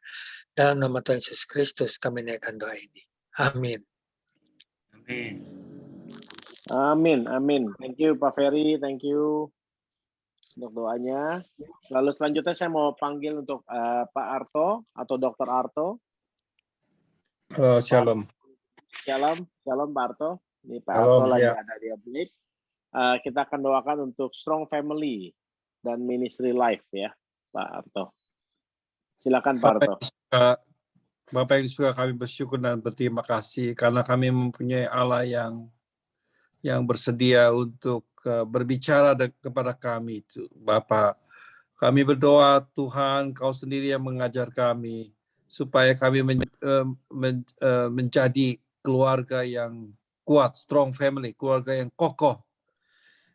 Dalam nama Tuhan Yesus Kristus kami naikkan doa ini. Amin. Amin. Thank you Pak Ferry, thank you untuk doanya. Lalu selanjutnya saya mau panggil untuk Pak Arto atau Dr. Arto. Shalom. Shalom Pak Arto. Ini Pak Shalom, Arto lagi ya. ada di update. Kita akan doakan untuk Strong Family dan Ministry Life ya, Pak Arto. Silakan Pak Arto. Bapak yang suka kami bersyukur dan berterima kasih karena kami mempunyai Allah yang yang bersedia untuk berbicara kepada kami, Bapak. Kami berdoa Tuhan, Kau sendiri yang mengajar kami, supaya kami menjadi keluarga yang kuat, strong family, keluarga yang kokoh,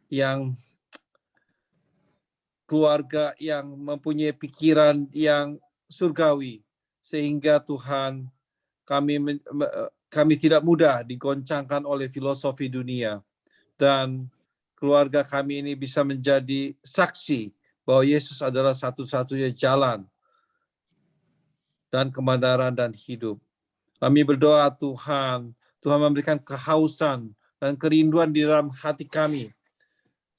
yang keluarga yang mempunyai pikiran yang surgawi, sehingga Tuhan kami tidak mudah digoncangkan oleh filosofi dunia, dan keluarga kami ini bisa menjadi saksi bahwa Yesus adalah satu-satunya jalan dan kebenaran dan hidup. Kami berdoa Tuhan memberikan kehausan dan kerinduan di dalam hati kami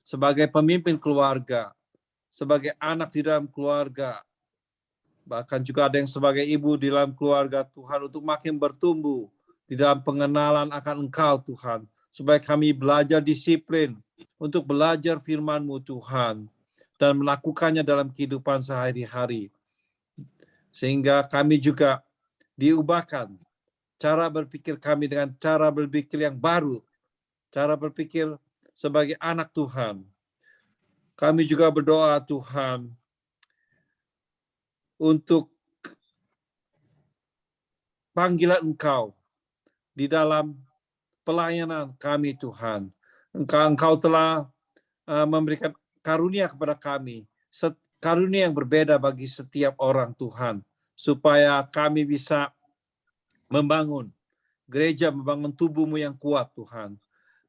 sebagai pemimpin keluarga, sebagai anak di dalam keluarga, bahkan juga ada yang sebagai ibu di dalam keluarga Tuhan, untuk makin bertumbuh di dalam pengenalan akan Engkau Tuhan, supaya kami belajar disiplin untuk belajar firman-Mu Tuhan, dan melakukannya dalam kehidupan sehari-hari. Sehingga kami juga diubahkan cara berpikir kami dengan cara berpikir yang baru, cara berpikir sebagai anak Tuhan. Kami juga berdoa Tuhan untuk panggilan Engkau di dalam pelayanan kami Tuhan. Engkau telah memberikan karunia kepada kami, karunia yang berbeda bagi setiap orang Tuhan, supaya kami bisa membangun gereja, membangun tubuh-Mu yang kuat Tuhan.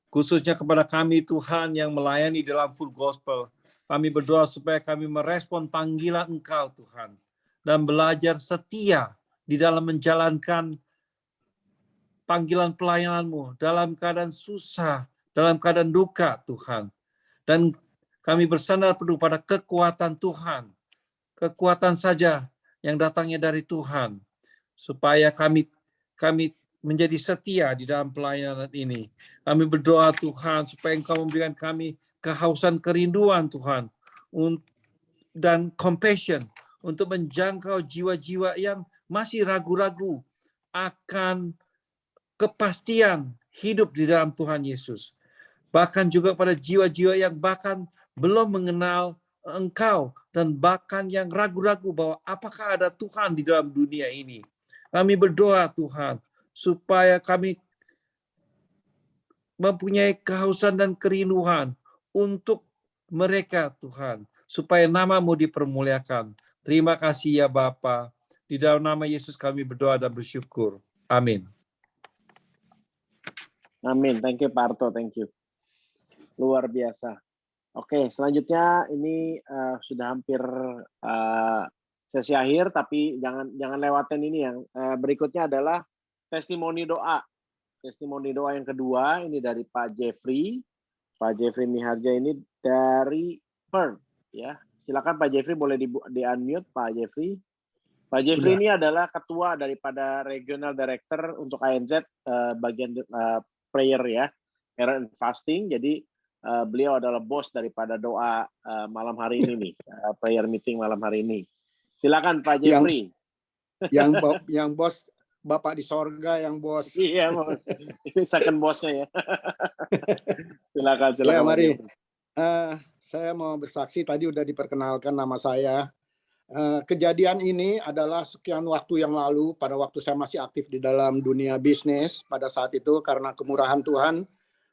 Khususnya kepada kami Tuhan yang melayani dalam full gospel, kami berdoa supaya kami merespon panggilan Engkau Tuhan, dan belajar setia di dalam menjalankan panggilan pelayanan-Mu dalam keadaan susah, dalam keadaan duka Tuhan. Dan kami bersandar penuh pada kekuatan Tuhan, kekuatan saja yang datangnya dari Tuhan, supaya kami menjadi setia di dalam pelayanan ini. Kami berdoa Tuhan supaya Engkau memberikan kami kehausan kerinduan Tuhan, dan compassion untuk menjangkau jiwa-jiwa yang masih ragu-ragu akan kepastian hidup di dalam Tuhan Yesus. Bahkan juga pada jiwa-jiwa yang bahkan belum mengenal Engkau, dan bahkan yang ragu-ragu bahwa apakah ada Tuhan di dalam dunia ini. Kami berdoa Tuhan supaya kami mempunyai kehausan dan kerinduan untuk mereka Tuhan, supaya nama-Mu dipermuliakan. Terima kasih ya Bapa. Di dalam nama Yesus kami berdoa dan bersyukur. Amin. Amin. Thank you Pak Arto, thank you. Luar biasa. Oke, selanjutnya ini sudah hampir sesi akhir, tapi jangan lewatin ini. Yang berikutnya adalah testimoni doa. Testimoni doa yang kedua ini dari Pak Jeffrey. Pak Jeffrey Miharja ini dari Perth, ya. Silakan Pak Jeffrey, boleh di-unmute Pak Jeffrey. Pak Jeffrey ini adalah ketua daripada Regional Director untuk ANZ bagian prayer ya, prayer and fasting. Jadi beliau adalah bos daripada doa malam hari ini nih, prayer meeting malam hari ini. Silakan Pak Jeffrey. Yang bos Bapak di sorga, yang bos. Iya bos, ini second bosnya ya. Silakan. Ya, mari. Saya mau bersaksi, tadi udah diperkenalkan nama saya. Kejadian ini adalah sekian waktu yang lalu, pada waktu saya masih aktif di dalam dunia bisnis. Pada saat itu karena kemurahan Tuhan,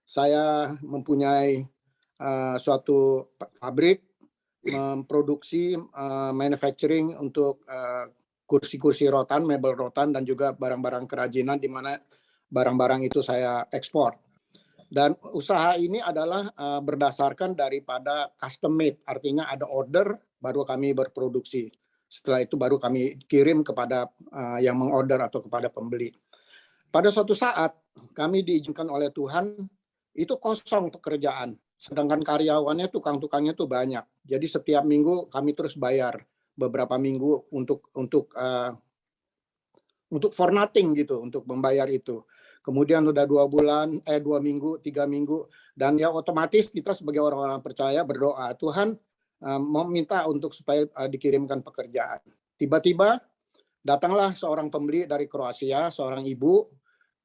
saya mempunyai suatu pabrik memproduksi manufacturing untuk kursi-kursi rotan, mebel rotan, dan juga barang-barang kerajinan, di mana barang-barang itu saya ekspor. Dan usaha ini adalah berdasarkan daripada custom made, artinya ada order baru kami berproduksi. Setelah itu baru kami kirim kepada yang mengorder atau kepada pembeli. Pada suatu saat kami diizinkan oleh Tuhan, itu kosong pekerjaan, sedangkan karyawannya, tukang-tukangnya tuh banyak. Jadi setiap minggu kami terus bayar beberapa minggu untuk for nothing gitu, untuk membayar itu. Kemudian udah 2 minggu, 3 minggu, dan ya otomatis kita sebagai orang-orang percaya berdoa, Tuhan meminta untuk supaya dikirimkan pekerjaan. Tiba-tiba datanglah seorang pembeli dari Kroasia, seorang ibu.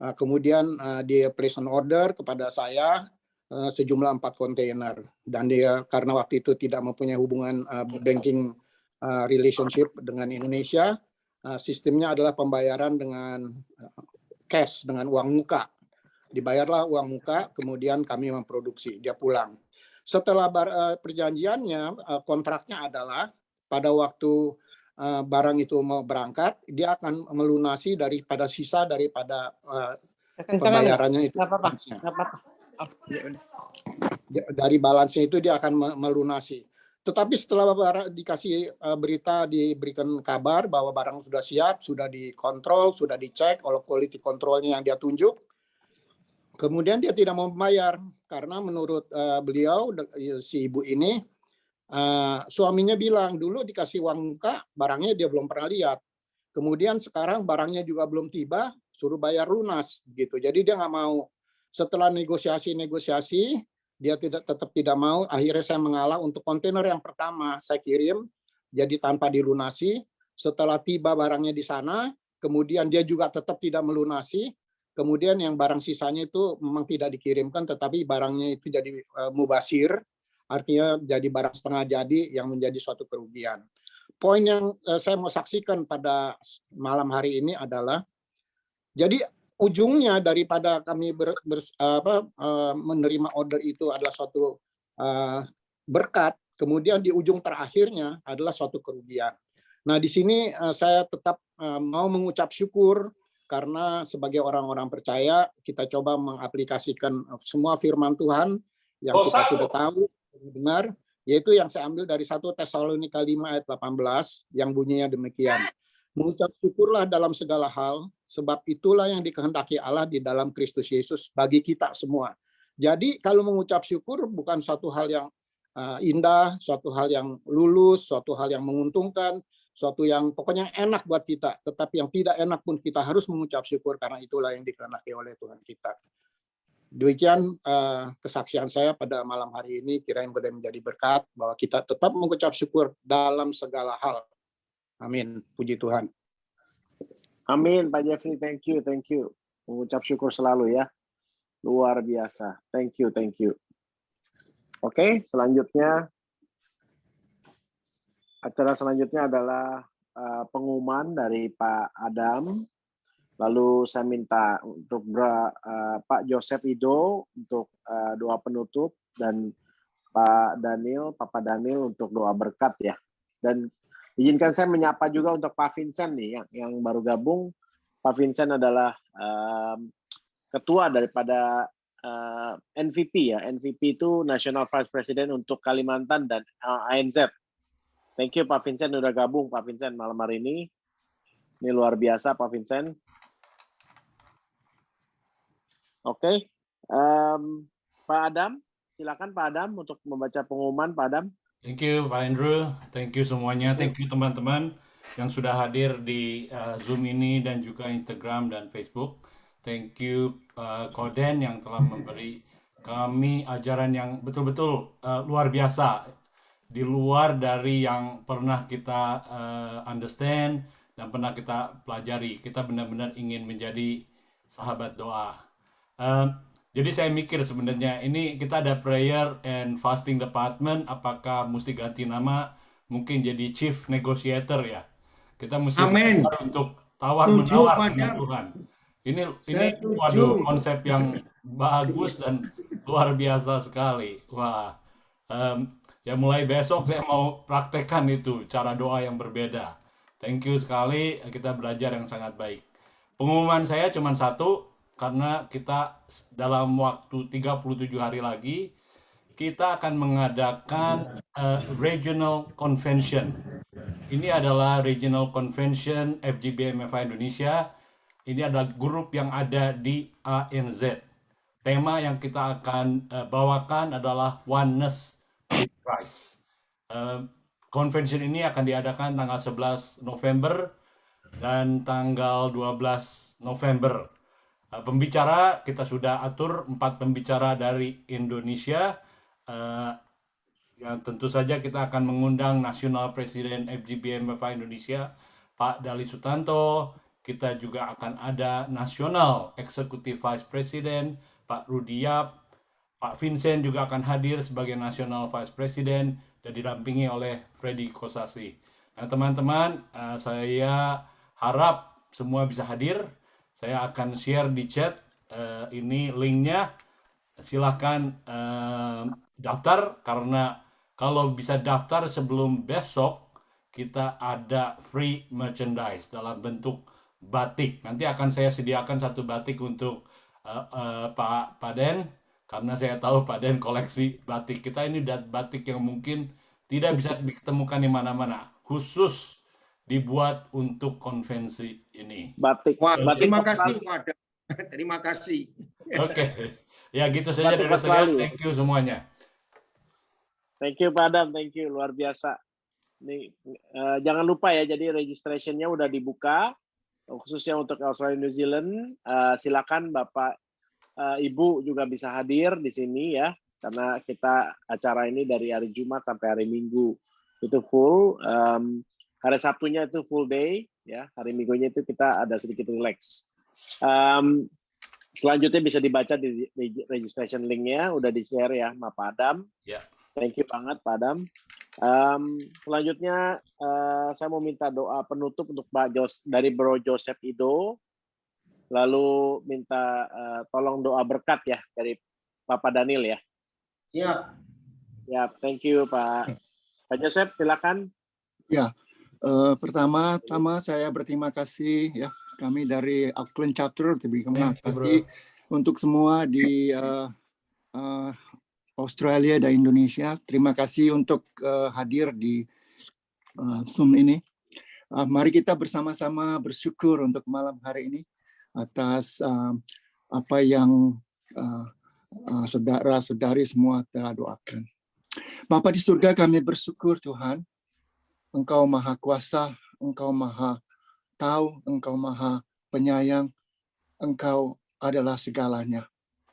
Kemudian dia place an order kepada saya sejumlah 4 kontainer, dan dia karena waktu itu tidak mempunyai hubungan banking relationship dengan Indonesia, sistemnya adalah pembayaran dengan cash, dengan uang muka. Dibayarlah uang muka, kemudian kami memproduksi, dia pulang. Setelah perjanjiannya, kontraknya adalah pada waktu barang itu mau berangkat, dia akan melunasi daripada sisa daripada pembayarannya itu. Dari balansnya itu dia akan melunasi. Tetapi setelah dikasih berita, diberikan kabar bahwa barang sudah siap, sudah dikontrol, sudah dicek oleh quality controlnya yang dia tunjuk, kemudian dia tidak mau membayar karena menurut beliau, si ibu ini, suaminya bilang dulu dikasih uang muka, barangnya dia belum pernah lihat. Kemudian sekarang barangnya juga belum tiba, suruh bayar lunas gitu. Jadi dia nggak mau. Setelah negosiasi, dia tetap tidak mau. Akhirnya saya mengalah untuk kontainer yang pertama saya kirim, jadi tanpa dilunasi. Setelah tiba barangnya di sana, kemudian dia juga tetap tidak melunasi. Kemudian yang barang sisanya itu memang tidak dikirimkan, tetapi barangnya itu jadi mubasir, artinya jadi barang setengah jadi yang menjadi suatu kerugian. Poin yang saya mau saksikan pada malam hari ini adalah, jadi ujungnya daripada kami menerima order itu adalah suatu berkat, kemudian di ujung terakhirnya adalah suatu kerugian. Nah, di sini saya tetap mau mengucap syukur karena sebagai orang-orang percaya kita coba mengaplikasikan semua firman Tuhan yang kita sudah tahu, benar, yaitu yang saya ambil dari 1 Tesalonika 5 ayat 18 yang bunyinya demikian. Mengucap syukurlah dalam segala hal, sebab itulah yang dikehendaki Allah di dalam Kristus Yesus bagi kita semua. Jadi kalau mengucap syukur bukan suatu hal yang indah, suatu hal yang lulus, suatu hal yang menguntungkan, suatu yang pokoknya enak buat kita, tetapi yang tidak enak pun kita harus mengucap syukur karena itulah yang dikehendaki oleh Tuhan kita. Demikian kesaksian saya pada malam hari ini, kiranya boleh menjadi berkat bahwa kita tetap mengucap syukur dalam segala hal. Amin. Puji Tuhan. Amin, Pak Jeffrey. Thank you. Mengucap syukur selalu ya. Luar biasa. Thank you. Oke, selanjutnya. Acara selanjutnya adalah pengumuman dari Pak Adam. Lalu saya minta untuk Pak Joseph Ido untuk doa penutup dan Papa Daniel untuk doa berkat ya. Dan izinkan saya menyapa juga untuk Pak Vincent nih yang baru gabung. Pak Vincent adalah ketua daripada NVP ya. NVP itu National Vice President untuk Kalimantan dan ANZ. Thank you Pak Vincent udah gabung Pak Vincent malam hari ini. Ini luar biasa Pak Vincent. Oke. Pak Adam, silakan Pak Adam untuk membaca pengumuman Pak Adam. Thank you Pak Andrew, thank you semuanya, thank you teman-teman yang sudah hadir di Zoom ini dan juga Instagram dan Facebook. Thank you Koden yang telah memberi kami ajaran yang betul-betul luar biasa, di luar dari yang pernah kita understand dan pernah kita pelajari. Kita benar-benar ingin menjadi sahabat doa. Jadi saya mikir sebenarnya ini kita ada prayer and fasting department, apakah mesti ganti nama, mungkin jadi chief negotiator ya. Kita mesti untuk tawar-menawar dengan Tuhan. Ini waduh konsep yang bagus dan luar biasa sekali. Wah, ya mulai besok saya mau praktekkan itu cara doa yang berbeda. Thank you sekali, kita belajar yang sangat baik. Pengumuman saya cuma satu. Karena kita dalam waktu 37 hari lagi, kita akan mengadakan Regional Convention. Ini adalah Regional Convention FGBMFI Indonesia. Ini adalah grup yang ada di ANZ. Tema yang kita akan bawakan adalah Oneness with Christ. Convention ini akan diadakan tanggal 11 November dan tanggal 12 November. Pembicara kita sudah atur 4 pembicara dari Indonesia. Yang tentu saja kita akan mengundang National President FGBMFI Indonesia, Pak Dali Sutanto. Kita juga akan ada National Executive Vice President, Pak Rudi Yap. Pak Vincent juga akan hadir sebagai National Vice President dan didampingi oleh Freddy Kosasi. Nah, teman-teman, saya harap semua bisa hadir. Saya akan share di chat ini linknya. Silahkan daftar, karena kalau bisa daftar sebelum besok, kita ada free merchandise dalam bentuk batik. Nanti akan saya sediakan satu batik untuk Pak Den, karena saya tahu Pak Den koleksi batik. Kita ini batik yang mungkin tidak bisa ditemukan di mana-mana, khusus dibuat untuk konvensi ini. Batik. Wah, Batik terima kasih, Pak. Terima kasih. Oke. Ya gitu saja Batik dari saya. Australia. Thank you semuanya. Thank you Pak Adam, thank you, luar biasa. Nih, jangan lupa ya, jadi registration-nya udah dibuka, khususnya untuk Australia New Zealand. Silakan Bapak, Ibu juga bisa hadir di sini ya, karena kita acara ini dari hari Jumat sampai hari Minggu itu full. Hari Sabtunya itu full day, ya. Hari Minggunya itu kita ada sedikit relax. Selanjutnya bisa dibaca di registration link-nya, udah di-share ya sama Pak Adam. Ya. Thank you banget Pak Adam. Selanjutnya saya mau minta doa penutup untuk dari Bro Joseph Ido. Lalu minta tolong doa berkat ya dari Bapak Daniel ya. Siap. Ya, thank you Pak. Pak Joseph, silakan. Ya, pertama-tama saya berterima kasih ya, kami dari Auckland Chapter terima kasih untuk semua di Australia dan Indonesia. Terima kasih untuk hadir di Zoom ini. Mari kita bersama-sama bersyukur untuk malam hari ini atas apa yang saudara-saudari semua telah doakan. Bapa di surga, kami bersyukur Tuhan, Engkau Maha Kuasa, Engkau Maha Tahu, Engkau Maha Penyayang, Engkau adalah segalanya.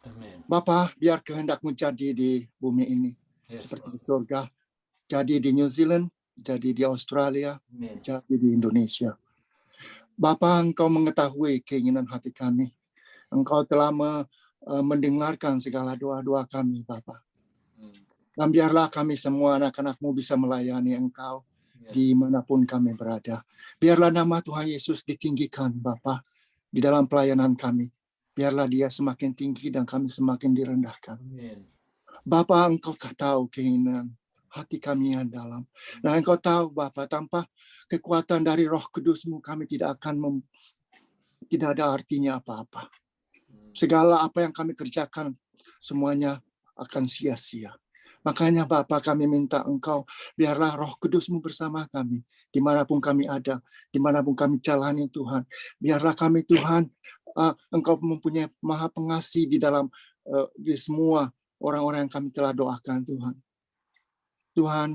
Amin. Bapa, biar kehendak-Mu jadi di bumi ini, seperti di surga, jadi di New Zealand, jadi di Australia, jadi di Indonesia. Bapa, Engkau mengetahui keinginan hati kami. Engkau telah mendengarkan segala doa-doa kami, Bapa. Dan biarlah kami semua anak-anak-Mu bisa melayani Engkau dimanapun kami berada. Biarlah nama Tuhan Yesus ditinggikan, Bapa, di dalam pelayanan kami. Biarlah Dia semakin tinggi dan kami semakin direndahkan. Bapa, Engkau tahu keinginan hati kami yang dalam. Dan Engkau tahu, Bapa, tanpa kekuatan dari Roh Kudus-Mu kami tidak ada artinya apa-apa. Segala apa yang kami kerjakan semuanya akan sia-sia. Makanya Bapa, kami minta Engkau, biarlah Roh Kudus-Mu bersama kami, dimanapun kami ada, dimanapun kami jalani Tuhan. Biarlah kami Tuhan, Engkau mempunyai Maha Pengasih di dalam di semua orang-orang yang kami telah doakan Tuhan. Tuhan,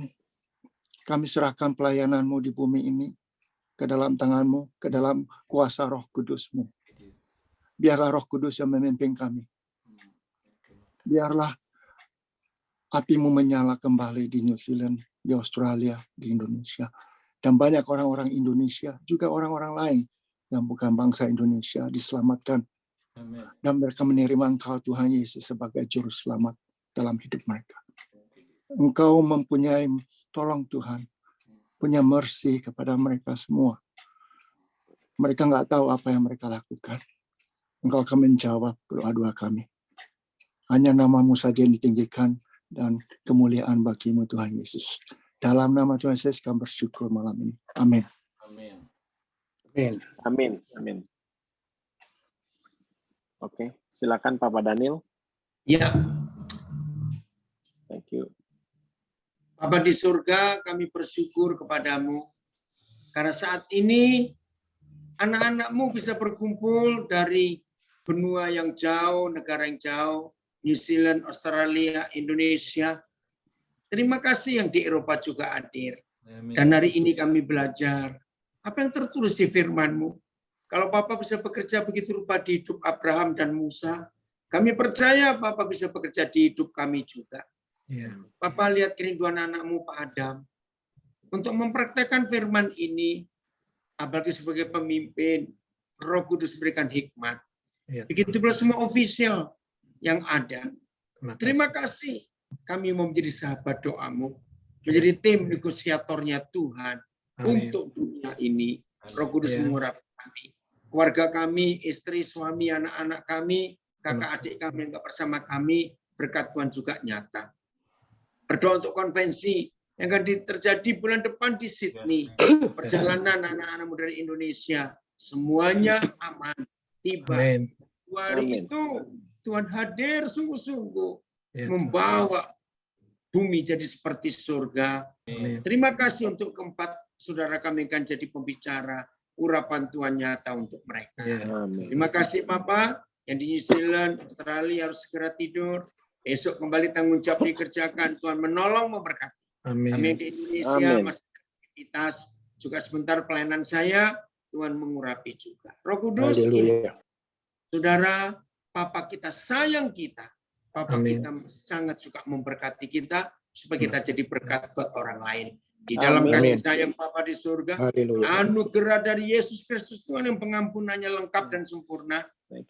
kami serahkan pelayanan-Mu di bumi ini ke dalam tangan-Mu, ke dalam kuasa Roh Kudus-Mu. Biarlah Roh Kudus yang memimpin kami. Biarlah api-Mu menyala kembali di New Zealand, di Australia, di Indonesia. Dan banyak orang-orang Indonesia, juga orang-orang lain yang bukan bangsa Indonesia diselamatkan. Amen. Dan mereka menerima Engkau Tuhan Yesus sebagai juru selamat dalam hidup mereka. Engkau mempunyai, tolong Tuhan, punya mercy kepada mereka semua. Mereka nggak tahu apa yang mereka lakukan. Engkau akan menjawab doa-doa kami. Hanya nama-Mu saja yang ditinggikan, dan kemuliaan bagi-Mu Tuhan Yesus. Dalam nama Tuhan Yesus kami bersyukur malam ini. Amin. Amin. Amin. Amin. Amin. Oke, silakan Bapak Daniel. Ya. Thank you. Bapa di surga, kami bersyukur kepadamu karena saat ini anak-anak-Mu bisa berkumpul dari benua yang jauh, negara yang jauh, New Zealand, Australia, Indonesia. Terima kasih yang di Eropa juga hadir. Amin. Dan hari ini kami belajar apa yang tertulis di firman-Mu. Kalau Bapak bisa bekerja begitu rupa di hidup Abraham dan Musa, kami percaya Bapak bisa bekerja di hidup kami juga. Bapak lihat kerinduan anak-Mu Pak Adam untuk mempraktekkan firman ini, apalagi sebagai pemimpin, Roh Kudus berikan hikmat. Begitu pula semua ofisial yang ada. Terima kasih kami mau menjadi sahabat doamu, menjadi tim negosiatornya Tuhan untuk dunia ini. Roh Kudus mengurapi kami, keluarga kami, istri, suami, anak-anak kami, kakak adik kami yang nggak bersama kami, berkat Tuhan juga nyata. Berdoa untuk konvensi yang akan terjadi bulan depan di Sydney. Perjalanan anak-anak muda dari Indonesia, semuanya aman, tiba. Hari itu Tuhan hadir sungguh-sungguh, membawa bumi jadi seperti surga. Terima kasih untuk keempat saudara kami akan jadi pembicara, urapan Tuhan nyata untuk mereka. Terima kasih Papa, yang di New Zealand, Australia harus segera tidur. Esok kembali tanggung jawab dikerjakan. Tuhan menolong, memberkati. Kami yang di Indonesia masih aktivitas, juga sebentar pelayanan saya, Tuhan mengurapi juga. Roh Kudus, saudara, Papa kita sayang kita. Papa kita sangat suka memberkati kita, supaya kita jadi berkat buat orang lain. Di dalam kasih sayang Papa di surga, anugerah dari Yesus Kristus Tuhan yang pengampunannya lengkap dan sempurna,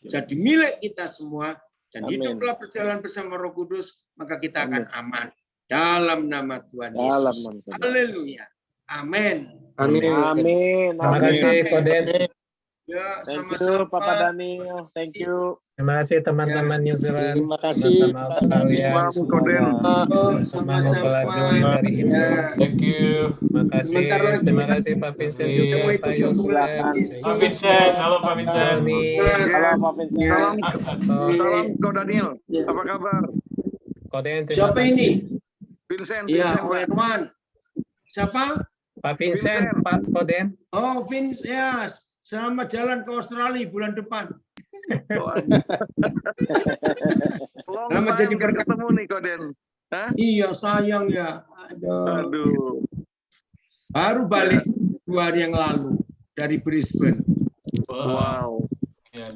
jadi milik kita semua, dan hiduplah berjalan bersama Roh Kudus, maka kita akan aman. Dalam nama Tuhan Yesus. Haleluya. Amin. Amin. Terima kasih Koden. Ya, Thank you Papa Daniel. Thank you. Terima kasih teman-teman New Zealand. Terima kasih Teman-teman Australia. Sama-sama. Dari Indo. Thank you. Terima kasih. Terima kasih Pak Vincent juga, Pak Yosef. Pak Vincent, halo Pak Vincent. Halo Pak Vincent. Salam Ko Daniel. Apa kabar? Koden. Siapa ini? Vincent. Iya, Herman. Siapa? Pak Vincent, Pak Koden. Oh, Vince, ya. Selamat jalan ke Australia bulan depan. Selamat jadi berkat. Ketemu nih Koden. Iya, sayang ya. Aduh. Baru balik 2 hari yang lalu dari Brisbane. Wow.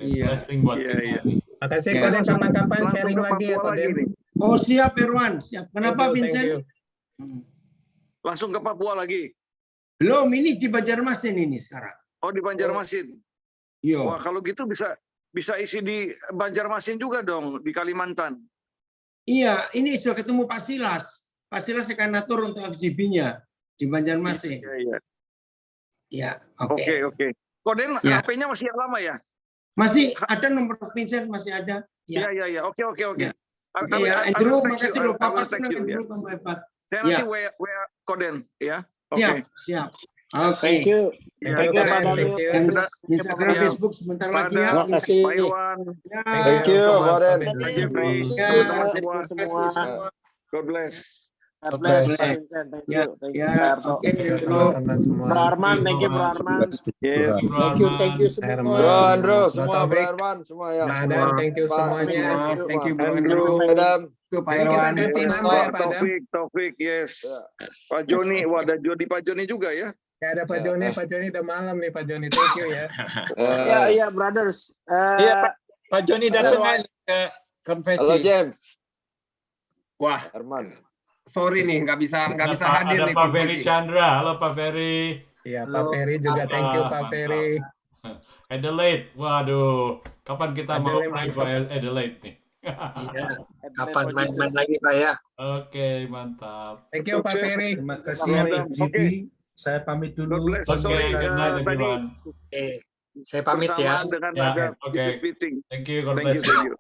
Iya. Blessing buat kita nih. Makasih Koden, kapan-kapan sharing lagi ya Koden. Oh, siap Irwan, siap. Kenapa Vincent? Langsung ke Papua lagi. Belum, ini di Banjarmasin ini sekarang. Oh, di Banjarmasin. Iya. Wah, kalau gitu bisa isi di Banjarmasin juga dong, di Kalimantan. Iya, ini sudah ketemu Pak Silas. Pak Silas akan atur untuk FGB-nya di Banjarmasin. Iya. Iya, Oke. Koden Ya. HP-nya masih yang lama ya? Masih ada nomor Vincent, masih ada. Iya. Oke. Ya. Andrew, makasih loh. Papa senang Andrew Pak. Saya nanti WA Koden ya. Siap. Oke. Thank you. Thank you, Pak Daniel. Instagram, Facebook sebentar lagi ya. Terima kasih. Pak Iwan. Thank you, Koden. Thank you, Pri. Teman-teman semua. God bless. God bless Pak Vincent. Thank you. Thank you Pak Arto. Bro Arman, thank you Bro Arman. Thank you semua. Bro Andrew, semua Bro Arman, semua ya. Adam, thank you semuanya. Thank you Bro Andrew. Adam. Pak Kita Irwan. ganti nama ya Pak Adam. Taufik, yes. Pak Joni, ada Pak Joni juga ya. Ya ada Pak Joni udah malam nih Pak Joni, thank you ya. Iya, brothers. Iya, Pak Joni datang ke konvensi. Halo James. Wah, Arman. sorry nih nggak bisa hadir ada nih. Pak Ferry Chandra. Halo Pak Ferry. Iya Pak Ferry juga, thank you Pak Ferry. Adelaide, waduh, kapan kita mau main ke Adelaide nih? Iya. Kapan main-main lagi Pak ya? Oke, mantap. Thank you Pak Ferry. Terima kasih FGB. Saya pamit dulu. Oke, good night everyone. Saya pamit ya. Bersamaan dengan Ya, ada oke. business meeting. Thank you, God Thank bless you. you.